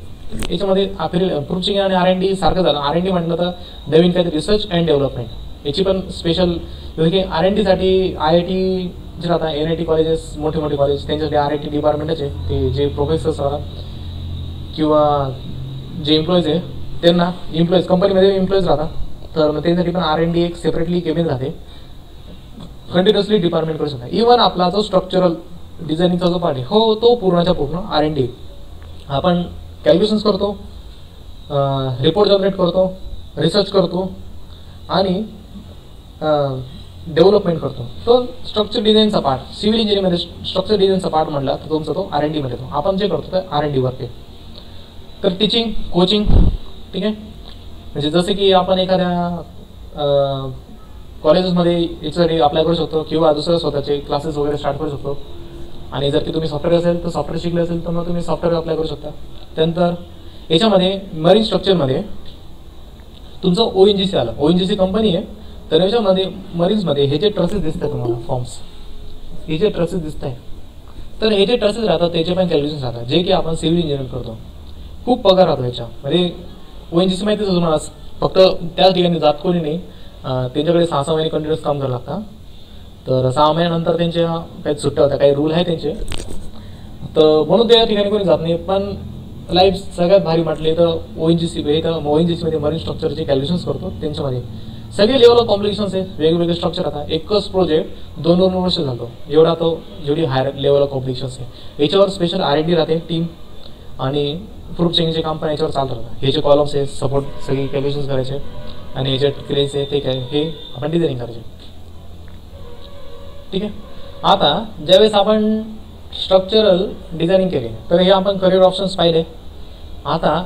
याच्यामध्ये प्रूफ चेकिंग आणि R&D सारखं झालं. R&D म्हटलं तर नवीन काहीतरी रिसर्च अँड डेव्हलपमेंट, याची पण स्पेशल, जसं की R&Dसाठी IIT जे राहतात, NIT कॉलेजेस, मोठे मोठे कॉलेज, त्यांच्यासाठी RIT डिपार्टमेंटच आहे. ते जे प्रोफेसर्स राहतात किंवा जे एम्प्लॉईज आहे त्यांना, एम्प्लॉईज कंपनीमध्ये एम्प्लॉईज राहतात, तर मग त्यासाठी पण R&D एक सेपरेटली केबिन राहते, कंटिन्युअसली डिपार्टमेंट करू शकता. इव्हन आपला जो स्ट्रक्चरल डिझायनिंगचा जो पार्ट आहे हो तो पूर्णच्या पूर्ण R&D. आपण कॅल्क्युलेशन्स करतो, रिपोर्ट जनरेट करतो, रिसर्च करतो आणि डेव्हलपमेंट करतो. तो स्ट्रक्चर डिझाईनचा पार्ट. सिव्हिल इंजिनिअरिंगमध्ये स्ट्रक्चर डिझाईनचा पार्ट म्हटला तर तुमचा तो R&D मध्ये येतो. आपण जे करतो ते R&D वर्क आहे. तर टीचिंग, कोचिंग, ठीक आहे, म्हणजे जसे की आपण एखाद्या कॉलेजेसमध्ये याच्यासाठी अप्लाय करू शकतो किंवा दुसरं स्वतःचे क्लासेस वगैरे स्टार्ट करू शकतो. आणि जर की तुम्ही सॉफ्टवेअर असेल तर सॉफ्टवेअर शिकले असेल तर मग तुम्ही सॉफ्टवेअर अप्लाय करू शकता. त्यानंतर याच्यामध्ये मरीन स्ट्रक्चरमध्ये तुमचं ONGC आलं, ONGC कंपनी आहे. तर याच्यामध्ये मरीन्समध्ये हे जे ट्रसेस दिसत आहे तुम्हाला, फॉर्म्स, हे जे ट्रसेस दिसत आहे, तर हे जे ट्रसेस राहतात त्याचे पण कॅल्क्युलेशन्स राहतात, जे की आपण सिव्हिल इंजिनिअरिंग करतो. खूप पगार राहतो याच्या. म्हणजे ONGC माहितीच आहे तुम्हाला, फक्त त्याच ठिकाणी जात कोणी नाही, त्यांच्याकडे 6 महिने कंटिन्युअस काम करावं लागतं. तर 6 महिन्यानंतर त्यांच्या काही सुट्ट्या होत्या, काही रूल आहे त्यांचे, तर म्हणून त्या ठिकाणी कोणी जात नाही. पण लाईफ सगळ्यात भारी म्हटले तर ONGC इथं ONGC मध्ये मरीन स्ट्रक्चरचे कॅल्क्युलेशन्स करतो. त्यांच्यामध्ये सगळे लेवल ऑफ कॉम्प्लिकेशन्स आहे, वेगवेगळे स्ट्रक्चर. आता एकच प्रोजेक्ट 2-2 वर्ष झालो एवढा तो जेवढी हायर लेवल ऑफ कॉम्प्लिकेशन्स आहे. याच्यावर स्पेशल R&D राहते टीम आणि प्रूफ चेंजचे काम पण याच्यावर चालत राहतं. हे जे कॉलम्स आहे सपोर्ट सगळी कॅल्क्युलेशन्स करायचे आणि याचे क्रेन्स आहे ते काय हे आपण डिझायनिंग करायचे. ठीक आहे. आता ज्यावेळेस आपण स्ट्रक्चरल डिझायनिंग केले तर हे आपण करिअर ऑप्शन्स पाहिले. आता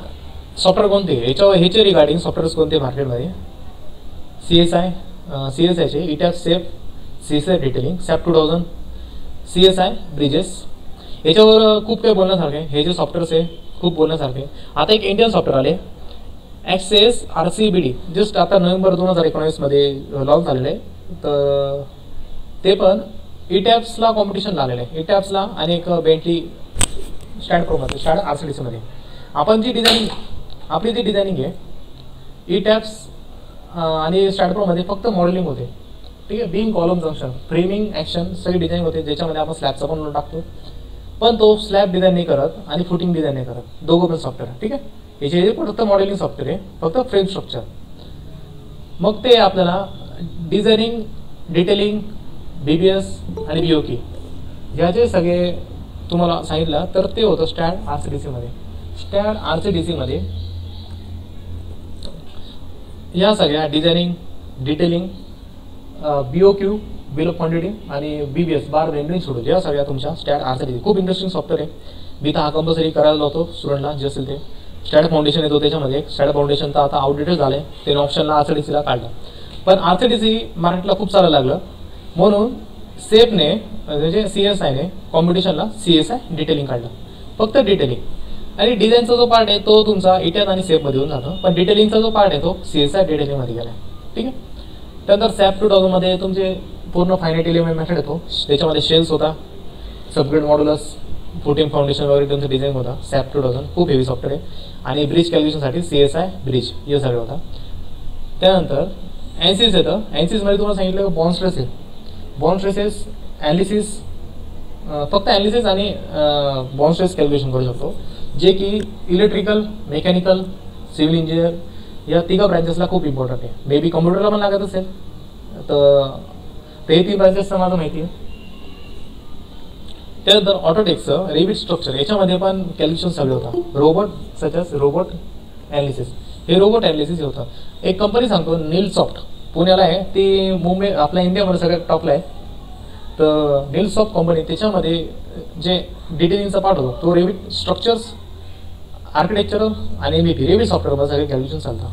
सॉफ्टवेअर कोणते याच्यावर ह्याचे रिगार्डिंग सॉफ्टवेअर्स कोणते मार्केटमध्ये CSIचे ETABS SAP CSI detailing SAP 2000 CSI bridges. याच्यावर खूप काही बोलण्यासारखं आहे. हे जे सॉफ्टवेअर्स आहे खूप बोलण्यासारखे. आता एक इंडियन सॉफ्टवेअर आले Access RCBD जस्ट आता नोव्हेंबर 2019 मध्ये लॉन्च झालेलं आहे. तर ते पण ETABSला कॉम्पिटिशनला आलेलं आहे. ETABSला आणि एक बेंटली स्टँड प्रोमध्ये स्टँड RCDC मध्ये आपण जी डिझायनिंग आपली जी डिझायनिंग आहे ETABS आणि स्टँड प्रोमध्ये फक्त मॉडेलिंग होते. ठीक आहे. Beam column junction framing action सगळी डिझाईन होते ज्याच्यामध्ये आपण स्लॅबचा पण टाकतो. पण तो स्लॅब डिझाईन नाही करत आणि फुटिंग डिझाईन नाही करत, दोघं पण सॉफ्टवेअर. ठीक आहे. याचे फक्त मॉडेलिंग सॉफ्टवेअर आहे, फक्त फ्रेम स्ट्रक्चर. मग ते आपल्याला डिझायनिंग डिटेलिंग BBS आणि BOQ याचे सगळे तुम्हाला सांगितलं तर ते होतं स्टँड RCDC मध्ये. स्टँड RCDC मध्ये या सगळ्या designing detailing BOQ bill of quantity आणि BBS बार रेंडरिंग सोडून या सगळ्या तुमच्या स्टँड RCDC खूप इंटरेस्टिंग सॉफ्टवेअर आहे. मी तर हा कंपल्सरी करायला लावतो स्टुडंटला जे असेल ते. स्टँड फाउंडेशन येतो त्याच्यामध्ये. स्टँड फाउंडेशन तर आता आउटडेटेड झालं त्याने ऑप्शनला RCDCला काढलं. पण RCDC मार्केटला खूप चालायला लागलं म्हणून सेपने म्हणजे CSIने कॉम्पिटिशनला CSI डिटेलिंग काढलं. फक्त डिटेलिंग आणि डिझाईनचा जो पार्ट आहे तो तुमचा ETABS आणि सेपमध्ये येऊन जातो. पण डिटेलिंगचा जो पार्ट आहे तो CSI डिटेलिंगमध्ये गेला. ठीक आहे. त्यानंतर SAP 2000 मध्ये तुमचे पूर्ण फायनाईट एलिमेंट मेथड येतो. त्याच्यामध्ये शेल्स होता, सबग्रेड मॉड्युलस, फुटिंग फाउंडेशन वगैरे तुमचं डिझाईन होता. SAP 2000 खूप हेवी सॉफ्टवेअर आहे. आणि ब्रिज कॅल्क्युलेशनसाठी CSI ब्रिज हे सगळं होता. त्यानंतर ANSYS येतं. ANSYS मध्ये तुम्हाला सांगितलं बॉन्ड स्ट्रेस आहे. बॉन्ड स्ट्रेसेस ॲनालिसिस फक्त ॲनालिसिस आणि बॉन्ड स्ट्रेस कॅल्क्युलेशन करू शकतो जे की इलेक्ट्रिकल मेकॅनिकल सिव्हिल इंजिनियर या तिघा ब्रँचेसला खूप इम्पॉर्टंट आहे. मे बी कम्प्युटरला पण लागत असेल तर ते 3 ब्रँचेसचं माझं माहिती आहे. त्यानंतर ऑटोटेकचं रेविट स्ट्रक्चर याच्यामध्ये पण कॅल्क्युलेशन सगळे होतं. रोबोट सचस रोबोट ॲनालिसिस हे रोबोट ॲनालिसिस होतं. एक कंपनी सांगतो नीलसॉफ्ट पुण्याला आहे. ती मुंबई आपल्या इंडियामध्ये सगळ्यात टॉपला आहे. तर नीलसॉफ्ट कंपनी त्याच्यामध्ये जे डिटेलिंगचा पार्ट होतो तो रेविट स्ट्रक्चर्स आर्किटेक्चरल आणि MVP रेविट सॉफ्टवेअरमध्ये सगळे कॅल्क्युलेशन चालतं.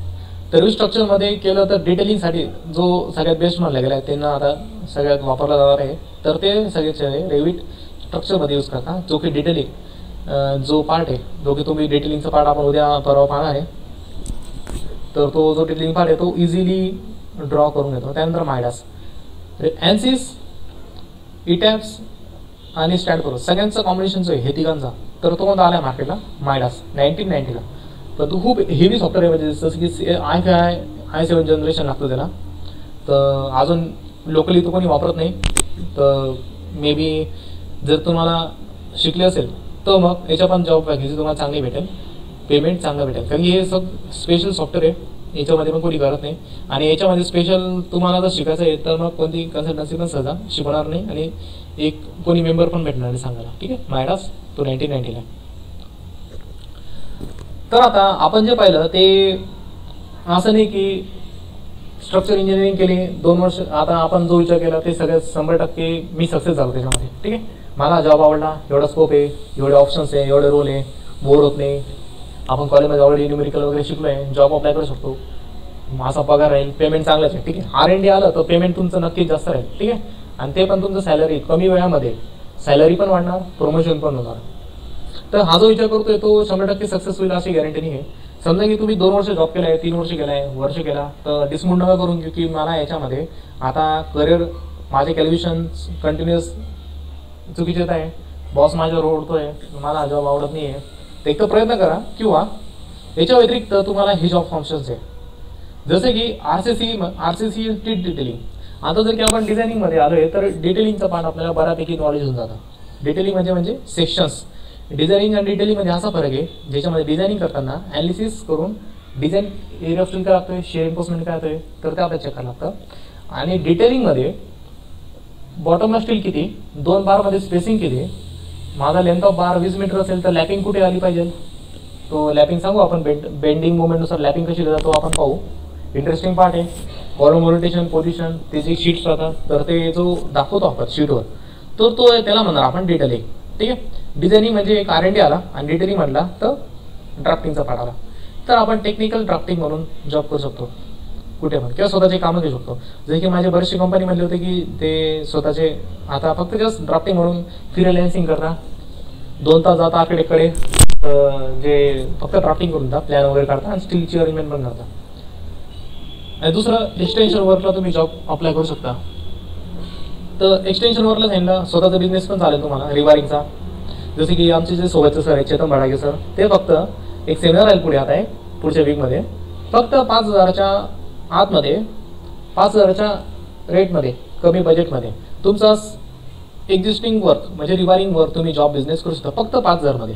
तर रेविट स्ट्रक्चरमध्ये केलं तर डिटेलिंगसाठी जो सगळ्यात बेस्ट मानला गेला आहे त्यांना आता सगळ्यात वापरला जाणार आहे. तर ते सगळे रेविट स्ट्रक्चरमध्ये यूज करता जो की डिटेलिंग जो पार्ट आहे जो की तुम्ही डिटेलिंगचा पार्ट आपण उद्या परवा पाहणार आहे. तर तो जो डिटेलिंग पार्ट आहे तो इझिली ड्रॉ करून घेतो. त्यानंतर मायडास ANSYS ETABS आणि स्टँड प्रो सगळ्यांचं कॉम्बिनेशन जो आहे हे तिघांचा तर तो कोणता आला मार्केटला मायडास 1990ला. तर तो खूप हेवी सॉफ्टवेअर आहे. म्हणजे जसं की i7 जनरेशन लागतं त्याला. तर अजून लोकली तो कोणी वापरत नाही. तर मे बी जर तुम्हाला शिकले असेल तर मग याच्या पण जॉब वॅकन्सी तुम्हाला चांगली भेटेल, पेमेंट चांगलं भेटेल. कारण की हे सगळं स्पेशल सॉफ्टवेअर आहे. याच्यामध्ये पण कोणी करत नाही. आणि याच्यामध्ये स्पेशल तुम्हाला जर शिकायचं आहे तर मग कोणती कन्सल्टन्सी पण सहजा शिकवणार नाही आणि एक कोणी मेंबर पण भेटणार नाही सांगायला. ठीक आहे. मायडास तो 1990ला. तर आता आपण जे पाहिलं ते असं नाही की स्ट्रक्चर इंजिनिअरिंग केली 2 वर्ष. आता आपण जो विचार केला ते सगळ्यात 100% मी सक्सेस झालो त्याच्यामध्ये. ठीक आहे. मला जॉब आवडला, एवढा स्कोप आहे, एवढे ऑप्शन्स आहे, एवढे रोल आहे, बोर होत नाही. आपण कॉलेजमध्ये ऑलरेडी न्यूमेरिकल वगैरे शिकलो आहे, जॉब अप्लाय करू शकतो, माझा पगार राहील, पेमेंट चांगलंच आहे. ठीक आहे. R&D आलं तर पेमेंट तुमचं नक्कीच जास्त राहील. ठीक आहे. आणि ते पण तुमचं सॅलरी कमी वेळामध्ये सॅलरी पण वाढणार, प्रमोशन पण होणार. तर हा जो विचार करतोय तो 100% सक्सेस होईल अशी गॅरंटी नाही आहे. समजा की तुम्ही 2 वर्ष जॉब केला आहे, 3 वर्ष केला आहे, वर्ष केला तर डिसमोड नका करून घेऊ की मला याच्यामध्ये आता करिअर माझे कॅल्क्युलेशन्स कंटिन्युअस चुकीचे येत आहे, बॉस माझ्यावर ओढतोय, मला जॉब आवडत नाही आहे. तर एक तर प्रयत्न करा किंवा याच्या व्यतिरिक्त तुम्हाला हे जॉब फंक्शन्स आहे जसे की RCC डिटेलिंग. आता जर की आपण डिझायनिंगमध्ये आलो आहे तर डिटेलिंगचा पार्ट आपल्याला बऱ्यापैकी नॉलेज होऊन जातं. डिटेलिंग म्हणजे सेक्शन्स डिझायनिंग आणि डिटेलिंगमध्ये असा फरक आहे, ज्याच्यामध्ये डिझायनिंग करताना ॲनालिसिस करून डिझाईन एरिया ऑफ स्टील काय लागतोय, शेअर एन्फोर्समेंट काय होतोय, तर ते आपल्याला चेक करायला लागतं. आणि डिटेलिंगमध्ये बॉटमला स्टील किती, 2 बारमध्ये स्पेसिंग किती, माझा लेंथ ऑफ बार 20 मीटर असेल तर लॅपिंग कुठे आली पाहिजे, तो लॅपिंग सांगू आपण. बेंडिंग मुवमेंटनुसार लॅपिंग कशी देतात तो आपण पाहू. इंटरेस्टिंग पार्ट आहे. कॉलम रोटेशन पोझिशन ते जे शीट्स राहतात तर ते जो दाखवतो आपण शीटवर तर तो त्याला म्हणणार आपण डिटेलिंग. ठीक आहे. डिझायनिंग म्हणजे एक R&D आला आणि डिटेलिंग म्हणला तर ड्राफ्टिंगचा पार्ट आला. तर आपण टेक्निकल ड्राफ्टिंग म्हणून जॉब करू शकतो कुठे पण, किंवा स्वतःचे कामं घेऊ शकतो. जसे की माझे बरेचसे कंपनी म्हणले होते की ते स्वतःचे आता फक्त जस्ट ड्राफ्टिंग म्हणून फ्रीलान्सिंग करता, 2 तास जाता आकडेकडे जे फक्त ड्राफ्टिंग करून जा, प्लॅन वगैरे काढता आणि स्टीलची अरेंजमेंट पण करता. आणि दुसरं एक्सटेन्शन वर्कला तुम्ही जॉब अप्लाय करू शकता. तर एक्सटेन्शन वर्कला सांगितलं स्वतःचा बिझनेस पण चालेल तुम्हाला रिवायरिंगचा. जसे की आमचे जे सोबतचे सर आहेत चेतन भडागे सर, ते फक्त एक सेमिनार आहे पुढे आता आहे पुढच्या वीकमध्ये, फक्त 5,000च्या आतमध्ये 5,000च्या रेटमध्ये कमी बजेटमध्ये तुमचा एक्झिस्टिंग वर्क म्हणजे रिवायरिंग वर्क तुम्ही जॉब बिझनेस करू शकता फक्त 5,000मध्ये.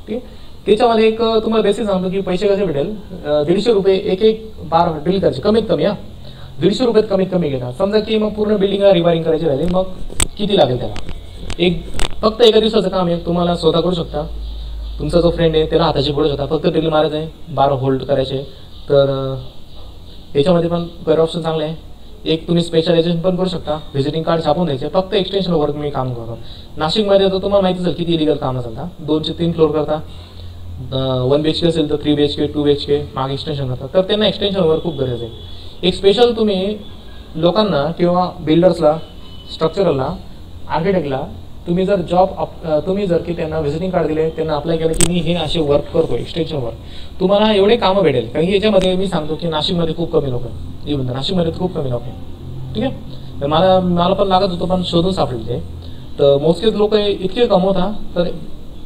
ठीक आहे. त्याच्यामध्ये एक तुम्हाला बेसिक सांगतो की पैसे कसे भेटेल. 150 रुपये एक बार ड्रिल करायचे कमीत कमी. 150 रुपयात कमीत कमी घेणार. समजा की मग पूर्ण बिल्डिंगला रिवायरिंग करायची राहिली मग किती लागेल त्याला. फक्त एका दिवसाचं काम आहे, तुम्हाला स्वतः करू शकता. तुमचा जो फ्रेंड आहे त्याला हाताची पडू शकता, फक्त ड्रिल मारायचं आहे, बार होल्ड करायचे. तर याच्यामध्ये पण करिअर ऑप्शन चांगले आहे. एक तुम्ही स्पेशलायझेशन पण करू शकता, व्हिजिटिंग कार्ड छापून द्यायचे. फक्त एक्सटेन्शन वर्क मी काम करतो. नाशिकमध्ये तर तुम्हाला माहिती असेल किती इलिगल काम चालतात. 2 ते 3 फ्लोर करता, 1 BHK असेल तर 3 BHK 2 BHK मागे एक्सटेन्शन करतात. तर त्यांना एक्सटेन्शन वर्क खूप गरज आहे. एक स्पेशल तुम्ही लोकांना किंवा बिल्डर्सला, स्ट्रक्चरला, आर्किटेक्टला तुम्ही जर तुम्ही जर की त्यांना व्हिजिटिंग कार्ड दिले, त्यांना अप्लाय केलं की मी हे असे वर्क करतो एक्सटेन्शन वर्क, तुम्हाला एवढे कामं भेटेल. कारण की याच्यामध्ये मी सांगतो की नाशिकमध्ये खूप कमी लोक आहे. इव्हन नाशिकमध्ये खूप कमी लोक आहे. ठीक आहे. तर मला पण लागत होतं पण शोधून सापडले. तर मोजकेच लोक इतके कमवता. तर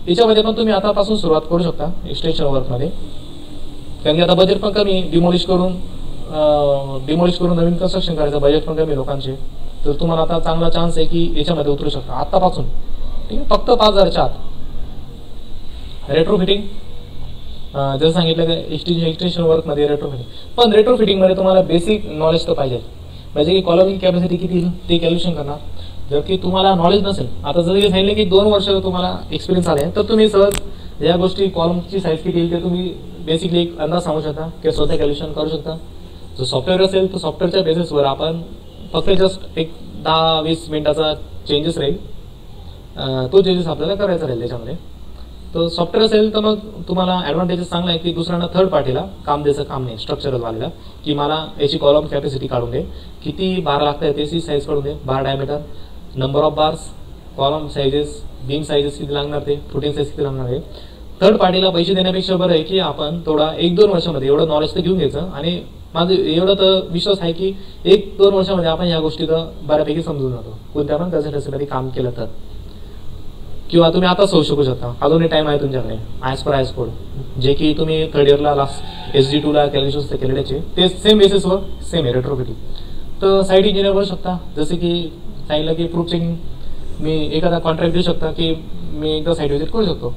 याच्यामध्ये पण तुम्ही आतापासून सुरुवात करू शकता एक्सटेन्शन वर्कमध्ये. कारण की आता बजेट पण कमी, डिमॉलिश करून नवीन कन्स्ट्रक्शन करायचं बजेट पण कमी लोकांचे. तर तुम्हाला आता चांगला चान्स आहे की याच्यामध्ये उतरू शकता आत्तापासून. ठीक आहे. फक्त 5,000च्या आत. रेट्रोफिटिंग जसं सांगितलं की एक्सटेन्शन वर्कमध्ये रेट्रोफिटिंग, पण रेट्रोफिटिंगमध्ये तुम्हाला बेसिक नॉलेज तर पाहिजे. म्हणजे की कॉलमची कॅपॅसिटी किती येईल ते कॅल्क्युलेशन करणार. जर की तुम्हाला नॉलेज नसेल, आता जर सांगितलं की 2 वर्ष तुम्हाला एक्सपिरियन्स आले तर तुम्ही सहज या गोष्टी कॉलमची साईज किती येईल ते तुम्ही बेसिकली एक अंदाज सांगू शकता किंवा स्वतः कॅल्क्युलेशन करू शकता. जो सॉफ्टवेअर असेल तर सॉफ्टवेअरच्या बेसिसवर आपण फक्त जस्ट एक 10-20 मिनिटाचा चेंजेस राहील, तो चेंजेस आपल्याला करायचा राहील त्याच्यामध्ये. तर सॉफ्टवेअर असेल तर मग तुम्हाला ॲडव्हान्टेजेस चांगला आहे की दुसऱ्यांना थर्ड पार्टीला काम द्यायचं काम नाही. स्ट्रक्चरल वालेला की मला याची कॉलम कॅपॅसिटी काढून दे, किती बार लागत आहे त्याची साईज काढून दे, bar diameter, number of bars, column sizes, beam sizes किती लागणार ते, फुटिंग साईज किती लागणार आहे. थर्ड पार्टीला पैसे देण्यापेक्षा बरं आहे की आपण थोडा 1-2 वर्षामध्ये एवढं नॉलेज तर घेऊन घ्यायचं. आणि माझं एवढं तर विश्वास आहे की 1-2 वर्षामध्ये आपण या गोष्टी तर बऱ्यापैकी समजून जातो कोणत्या पण कन्सल्टन्सीमध्ये काम केलं तर. किंवा तुम्ही आताच होऊ शकू शकता, अजूनही टाईम आहे तुमच्याकडे. आयस पर आयस कोड जे की तुम्ही थर्ड इयरला लास्ट SG2ला कॅल्क्युलेशन्स केलेल्याचे ते सेम बेसिसवर सेम आहे रेट्रोफिटिंग. तर साईट इंजिनियर बनू शकता. जसे की सांगितलं की प्रूफ चेकिंग मी एखादा कॉन्ट्रॅक्ट देऊ शकता की मी एकदा साईट व्हिजिट करू शकतो,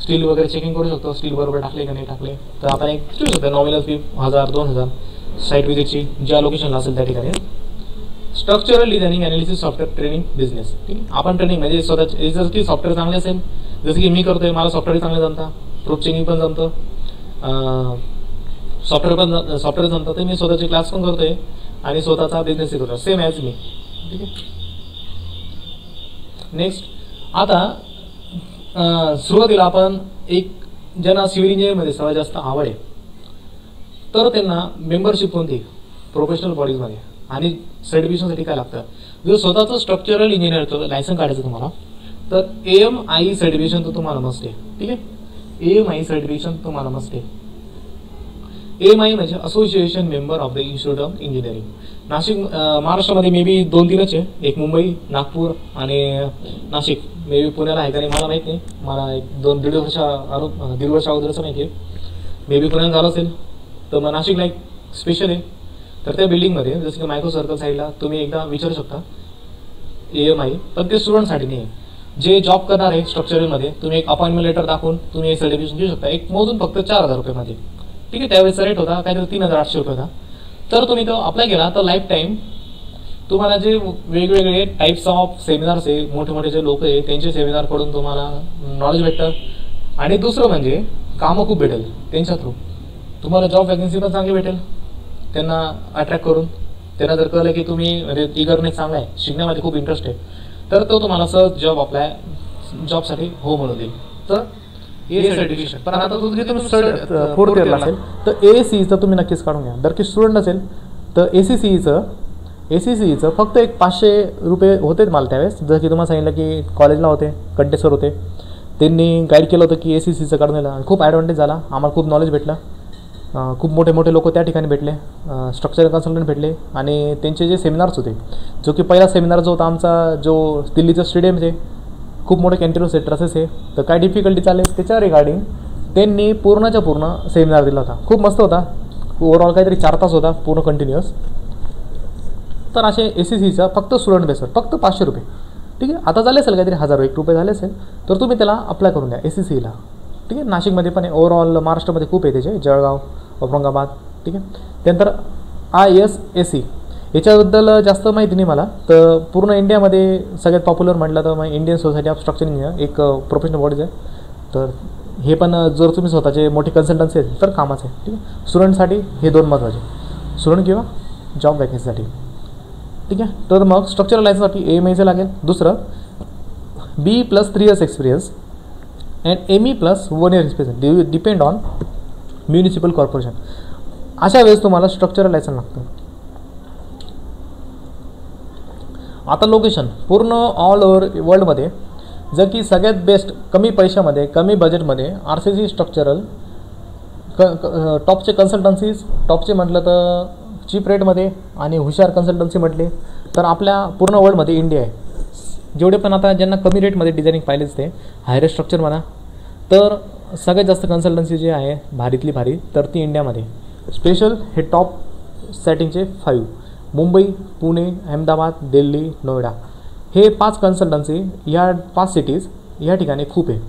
स्टील वगैरे चेकिंग करू शकतो, स्टील बरोबर टाकले का नाही टाकले. तर आपण एक ठेवू शकतो नॉमिनल फी 1000-2000 साईट व्हिजिटची ज्या लोकेशनला असेल त्या ठिकाणी. Structural designing analysis software training business. ठीक आहे. आपण ट्रेनिंग म्हणजे स्वतःचे जर की सॉफ्टवेअर चांगले असेल जसं की मी करतोय, मला सॉफ्टवेअर चांगले जमतं, प्रूफ चेकिंग पण जमतं, सॉफ्टवेअर जमतं, तर मी स्वतःचे क्लास पण करतोय आणि स्वतःचा बिझनेसही करतो सेम ॲज मी. ठीक आहे. नेक्स्ट आता सुरुवातीला आपण एक ज्यांना सिव्हिल इंजिनिअरमध्ये सर्वात जास्त आवड आहे तर त्यांना मेंबरशिप कोणती प्रोफेशनल बॉडीजमध्ये आणि सर्टिफिकेशनसाठी काय लागतं. जर स्वतःचं स्ट्रक्चरल इंजिनिअरचं लायसन काढायचं तुम्हाला तर AMI सर्टिफिकेशन तर तुम्हाला मस्ट आहे. ठीक आहे. AMI सर्टिफिकेशन तुम्हाला मस्ट आहे. AMI म्हणजे association member of the institute of engineering. Nashik महाराष्ट्रामध्ये मे बी 2-3च आहे, एक मुंबई, नागपूर आणि नाशिक. मे बी पुण्याला आहे का नाही मला माहीत नाही, मला एक 1.5 वर्ष अगोदरचं माहिती आहे. मे बी पुण्यात झालं असेल. तर मग नाशिकला एक स्पेशल आहे. तर त्या बिल्डिंगमध्ये जसं की मायक्रो सर्कल साईडला तुम्ही एकदा विचारू शकता AMI, पण ते स्टुडंटसाठी नाही आहे. जे जॉब करणार आहे स्ट्रक्चरलमध्ये तुम्ही एक अपॉइंटमेंट लेटर दाखवून तुम्ही हे सर्टिफिकेशन घेऊ शकता. एक मोजून फक्त 4,000 रुपयेमध्ये. ठीक आहे, त्यावेळेचा रेट होता काहीतरी 3,800 रुपये होता. तर तुम्ही तो अप्लाय केला तर लाईफ टाईम तुम्हाला जे वेगवेगळे टाईप्स ऑफ सेमिनार्स आहे, मोठे मोठे जे लोक आहे त्यांचे सेमिनार पडून तुम्हाला नॉलेज भेटतं. आणि दुसरं म्हणजे कामं खूप भेटेल त्यांच्या थ्रू. तुम्हाला जॉब वॅकन्सी पण चांगली भेटेल त्यांना अट्रॅक्ट करून. त्यांना जर कळलं की तुम्ही म्हणजे इगरनेस चांगला आहे, शिकण्यामध्ये खूप इंटरेस्ट आहे, तर तो तुम्हाला सहज जॉबसाठी हो म्हणून देईल. तर हे सर्टिफिकेशन. पण आता तुम्ही 4th इयरला असेल तर ACCEचं तुम्ही नक्कीच काढून घ्या. जर की स्टुडंट असेल तर ACCEचं फक्त एक 500 रुपये होते मला त्यावेळेस. जर की तुम्हाला सांगितलं की कॉलेजला होते, कंटे सर होते, त्यांनी गाईड केलं होतं की ACCEचं काढून दिलं. खूप ॲडव्हान्टेज झाला, आम्हाला खूप नॉलेज भेटलं. खूप मोठे मोठे लोक त्या ठिकाणी भेटले, स्ट्रक्चरल कन्सल्टंट भेटले. आणि त्यांचे जे सेमिनार्स होते, जो की पहिला सेमिनार जो होता आमचा, जो दिल्लीचं स्टेडियम आहे, खूप मोठे कॅन्टीन सेंटर्सेस आहे, तर काय डिफिकल्टीज आले त्याच्या रिगार्डिंग त्यांनी पूर्णच्या पूर्ण सेमिनार दिला होता. खूप मस्त होता. ओव्हरऑल काहीतरी 4 तास होता पूर्ण कंटिन्युअस. तर असे ACCEचा फक्त स्टुडंट बेसवर फक्त 500 रुपये. ठीक आहे, आता झाले असेल काहीतरी 1,001 रुपये झाले असेल, तर तुम्ही त्याला अप्लाय करून द्या ACCEला. ठीक आहे, नाशिकमध्ये पण आहे, ओव्हरऑल महाराष्ट्रामध्ये खूप आहे त्याचे, जळगाव, औरंगाबाद. ठीक आहे, त्यानंतर ISAC याच्याबद्दल जास्त माहिती नाही मला. तर पूर्ण इंडियामध्ये सगळ्यात पॉप्युलर म्हटलं तर मग Indian society of structure engineer एक प्रोफेशनल बॉडीज आहे. तर हे पण जर तुम्ही स्वतःचे मोठे कन्सल्टन्सी आहेत तर कामाचं आहे. ठीक आहे, स्टुडंटसाठी हे 2 महत्त्वाचे, स्टुडंट किंवा जॉब वॅकन्सीसाठी. ठीक आहे, तर मग स्ट्रक्चरल लायसन्ससाठी AMIचं लागेल. दुसरं B + 3 years experience and ME + 1 year experience depend on municipal corporation. अशा वेळेस तुम्हाला स्ट्रक्चरल लायसन्स लागतं. आता लोकेशन पूर्ण ऑल ओव्हर वर्ल्डमध्ये जर की सगळ्यात बेस्ट कमी पैशामध्ये कमी बजेटमध्ये RCC स्ट्रक्चरल टॉपचे कन्सल्टन्सीज, टॉपचे म्हटलं तर चीप रेटमध्ये आणि हुशार कन्सल्टन्सी म्हटले तर आपल्या पूर्ण वर्ल्डमध्ये इंडिया आहे. जेवढे पण आता ज्यांना कमी रेटमध्ये डिझायनिंग पाहिलेच ते हायर स्ट्रक्चर म्हणा, तर सगळ्यात जास्त कन्सल्टन्सी जी आहे भारीतली भारी तर ती इंडियामध्ये. स्पेशल हे टॉप सेटिंगचे 5 मुंबई, पुणे, अहमदाबाद, दिल्ली, नोएडा हे 5 कन्सल्टन्सी, ह्या 5 सिटीज ह्या ठिकाणी खूप आहे.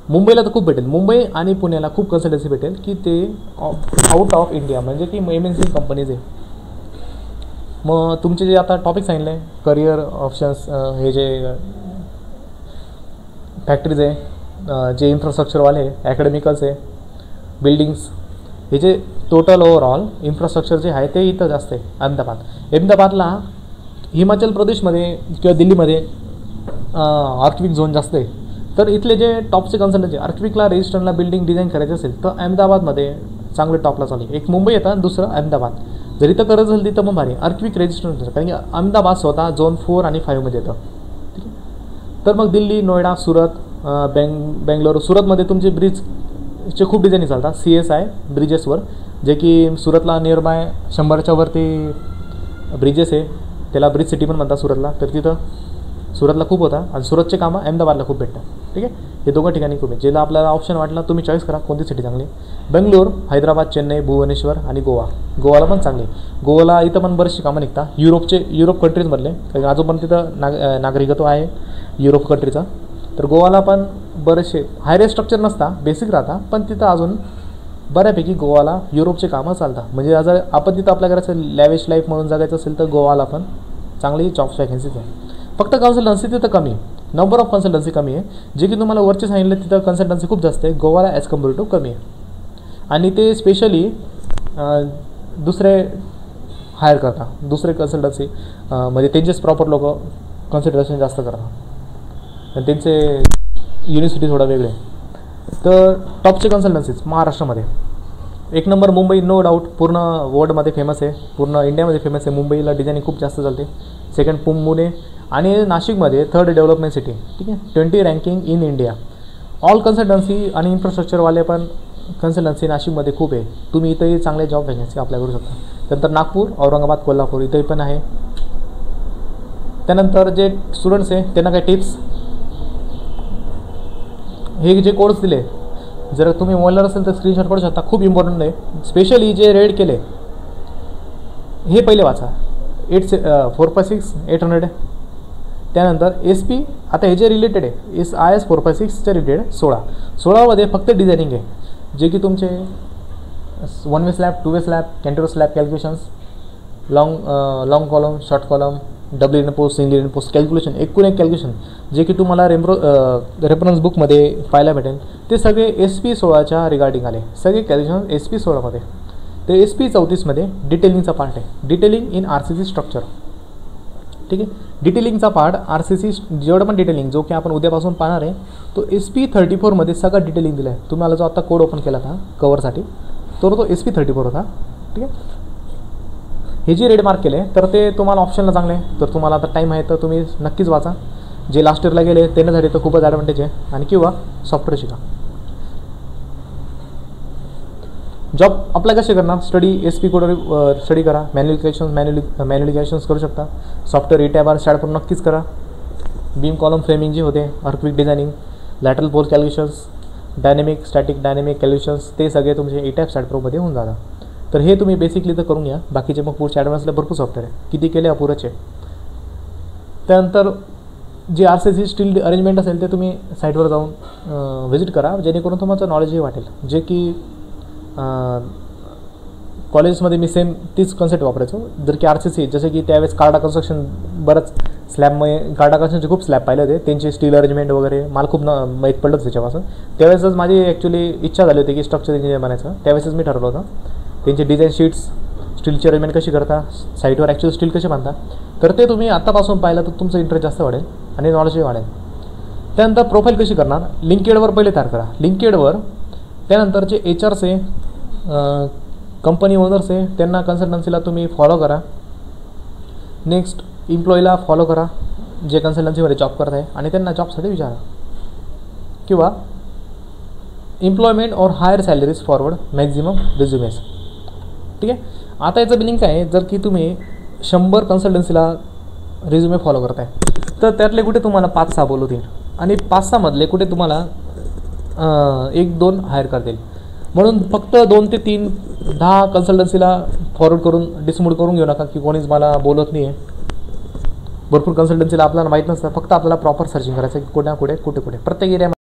मुंबईला तर खूप भेटेल, मुंबई आणि पुण्याला खूप कन्सल्टन्सी भेटेल की ते आउट ऑफ इंडिया म्हणजे की MNC कंपनीज आहे. मग तुमचे जे आता टॉपिक सांगितले करिअर ऑप्शन्स, हे जे फॅक्टरीज आहे, जे इन्फ्रास्ट्रक्चरवाले आहे, ॲकॅडमिकल्स आहे, बिल्डिंग्स, हे जे टोटल ओव्हरऑल इन्फ्रास्ट्रक्चर जे आहे ते इथं जास्त आहे. अहमदाबादला हिमाचल प्रदेशमध्ये किंवा दिल्लीमध्ये आर्कविक झोन जास्त आहे. तर इथले जे टॉपचे कन्सल्टन्सी आर्कविकला रजिस्टरला बिल्डिंग डिझाईन करायचे असेल तर अहमदाबादमध्ये चांगले टॉपला चालू आहे. एक मुंबई येतं, दुसरं अहमदाबाद. जरी तर करत असेल तिथं मग भारी आर्कविक रजिस्टर, कारण की अहमदाबाद स्वतः झोन 4 आणि 5मध्ये येतं. ठीक आहे, तर मग दिल्ली, नोएडा, सुरत, बेंगलोर. सुरतमध्ये तुमचे ब्रिजचे खूप डिझाईनिंग चालतात, CSI ब्रिजेसवर, जे की सुरतला नियर बाय 100च्या वरती ब्रिजेस आहे, त्याला ब्रिज सिटी पण म्हणतात सुरतला. तर तिथं सुरतला खूप होता आणि सुरतचे कामं अहमदाबादला खूप भेटतात. ठीक आहे, हे दोघं ठिकाणी खूप आहे. ज्याला आपल्याला ऑप्शन वाटला तुम्ही चॉईस करा कोणती सिटी चांगली. बेंगलोर, हैदराबाद, चेन्नई, भुवनेश्वर आणि गोवाला पण चांगली. गोवाला इथं पण बरेचसे कामं निघतात युरोप कंट्रीजमधले, कारण अजून पण तिथं नागरिकत्व आहे युरोप कंट्रीचा. तर गोवाला पण बरेचसे हायर स्ट्रक्चर नसता, बेसिक राहता, पण तिथं अजून बऱ्यापैकी गोवाला युरोपचे कामं चालतात. म्हणजे जर आपण तिथं आपल्या घराचं लॅविश लाईफ म्हणून जगायचं असेल तर गोवाला पण चांगली जॉब्स वॅकन्सीज आहे. फक्त कन्सल्टन्सी तिथं कमी आहे, नंबर ऑफ कन्सल्टन्सी कमी आहे. जे की तुम्हाला वरचे सांगितलं तिथं कन्सल्टन्सी खूप जास्त आहे, गोवाला ॲज कम्पेअर टू कमी आहे. आणि ते स्पेशली दुसरे हायर करतात, दुसरे कन्सल्टन्सी म्हणजे त्यांचेच प्रॉपर लोक कन्सिडरेशन जास्त करतात आणि त्यांचे युनिव्हर्सिटी थोडा वेगळे. तर टॉपचे कन्सल्टन्सीज महाराष्ट्रामध्ये 1 नंबर मुंबई, नो डाऊट, पूर्ण वर्ल्डमध्ये फेमस आहे, पूर्ण इंडियामध्ये फेमस आहे. मुंबईला डिझायनिंग खूप जास्त चालते. सेकंड पुणे आणि नाशिकमध्ये 3rd डेव्हलपमेंट सिटी. ठीक आहे, 20 ranking in India. All consultancy आणि इन्फ्रास्ट्रक्चरवाले पण कन्सल्टन्सी नाशिकमध्ये खूप आहे. तुम्ही इथंही चांगले जॉब वॅकन्सी अप्लाय करू शकता. त्यानंतर नागपूर, औरंगाबाद, कोल्हापूर इथंही पण आहे. त्यानंतर जे स्टुडंट्स आहे त्यांना काही टिप्स, हे जे कोर्स दिले जर तुम्ही मोबाईलवर असेल तर स्क्रीनशॉट काढू शकता, खूप इम्पॉर्टंट आहे. स्पेशली जे रेड केले हे पहिले वाचा. 4/6 800 त्यानंतर एस पी, आता हे जे रिलेटेड आहे IS 456च्या रिलेटेड 16मध्ये फक्त डिझायनिंग आहे, जे की तुमचे 1 way slab, 2 way slab, cantilever slab calculations, long column, short column, double in post, single in post calculation, एकूण एक कॅल्क्युलेशन जे की तुम्हाला रेफरन्स बुकमध्ये पाहायला भेटेल, ते सगळे SP 16च्या रिगार्डिंग आले, सगळे कॅल्क्युलेशन SP 16मध्ये. ते SP 34मध्ये डिटेलिंगचा पार्ट आहे, डिटेलिंग इन RCC स्ट्रक्चर. ठीक आहे, डिटेलिंगचा पार्ट RCC जेवढं पण डिटेलिंग जो की आपण उद्यापासून पाहणार आहे तो SP 34मध्ये सगळं डिटेलिंग दिलं आहे. तुम्हाला जो आता कोड ओपन केला होता कवरसाठी तो SP 34 होता. ठीक आहे, हे जे रेड मार्क केले तर ते तुम्हाला ऑप्शनला चांगले आहे, तर तुम्हाला आता टाईम आहे तर तुम्ही नक्कीच वाचा. जे लास्ट इयरला गेले त्यांच्यासाठी तर खूपच ॲडव्हान्टेज आहे, आणि किंवा सॉफ्टवेअर शिका. जॉब अप्लाय कसे करणार, स्टडी SP कोडवर स्टडी करा, मॅन्युअलिकेशन्स करू शकता, सॉफ्टवेअर ETABR स्टार्ट करून नक्कीच करा. बीम कॉलम फ्रेमिंग जे होते, earthquake designing, lateral force calculations, dynamic static dynamic calculations, ते सगळे तुमचे ETABS स्टार्ट प्रोमध्ये होऊन जातात. तर हे तुम्ही बेसिकली तर करून घ्या, बाकीचे मग पुढच्या ॲडव्हान्सला भरपूर सॉफ्टवेअर आहे, किती केले अपुरचे. त्यानंतर जे RCC स्टील अरेंजमेंट असेल ते तुम्ही साईटवर जाऊन व्हिजिट करा, जेणेकरून तुम्हाला नॉलेजही वाटेल. जे की कॉलेजमध्ये मी सेम तीच कन्सेप्ट वापरायचो. जर की RCC जसं की त्यावेळेस कार्डा कन्स्ट्रक्शन बरंच स्लॅबमध्ये कार्डा कन्स्ट्रक्शनचे खूप स्लॅब पाहिले होते, त्यांचे स्टील अरेंजमेंट वगैरे मला खूप माहीत पडलं होतं त्याच्यापासून. त्यावेळेसच माझी ॲक्च्युली इच्छा झाली होती की स्ट्रक्चर इंजिनियर बनायचं, त्यावेळेसच मी ठरवलं होतं. त्यांचे डिझाईन शीट्स, स्टीलची अरेंजमेंट कशी करता, साईटवर ॲक्च्युअल स्टील कसे बांधता, तर ते तुम्ही आत्तापासून पाहिलं तर तुमचं इंटरेस्ट जास्त वाढेल आणि नॉलेजही वाढेल. त्यानंतर प्रोफाईल कशी करणार, लिंकेडवर पहिले तयार करा. लिंकेडवर त्यानंतर जे HRs आहे, कंपनी ओनर्स आहे, त्यांना कन्सल्टन्सीला तुम्ही फॉलो करा. नेक्स्ट एम्प्लॉईला फॉलो करा जे कन्सल्टन्सीमध्ये जॉब करत आहे, आणि त्यांना जॉबसाठी विचारा, किंवा एम्प्लॉयमेंट और हायर सॅलरीज फॉरवर्ड मॅक्झिमम रिझ्युमेस. ठीक आहे, आता याचं बिलिंग काय आहे, जर की तुम्ही 100 कन्सल्टन्सीला रिझ्युमे फॉलो करताय तर त्यातले कुठे तुम्हाला 5-6 बोलवतील, आणि 5-6 मधले कुठे तुम्हाला 1-2 हायर करतील. म्हणून फक्त 2 ते 3 10 कन्सल्टन्सीला फॉरवर्ड करून डिसमूड करून घेऊ नका की कोणीच मला बोलत नाही आहे. भरपूर कन्सल्टन्सीला आपल्याला माहीत नसतं, फक्त आपल्याला प्रॉपर सर्चिंग करायचं की कुठे कुठे प्रत्येक एरियामध्ये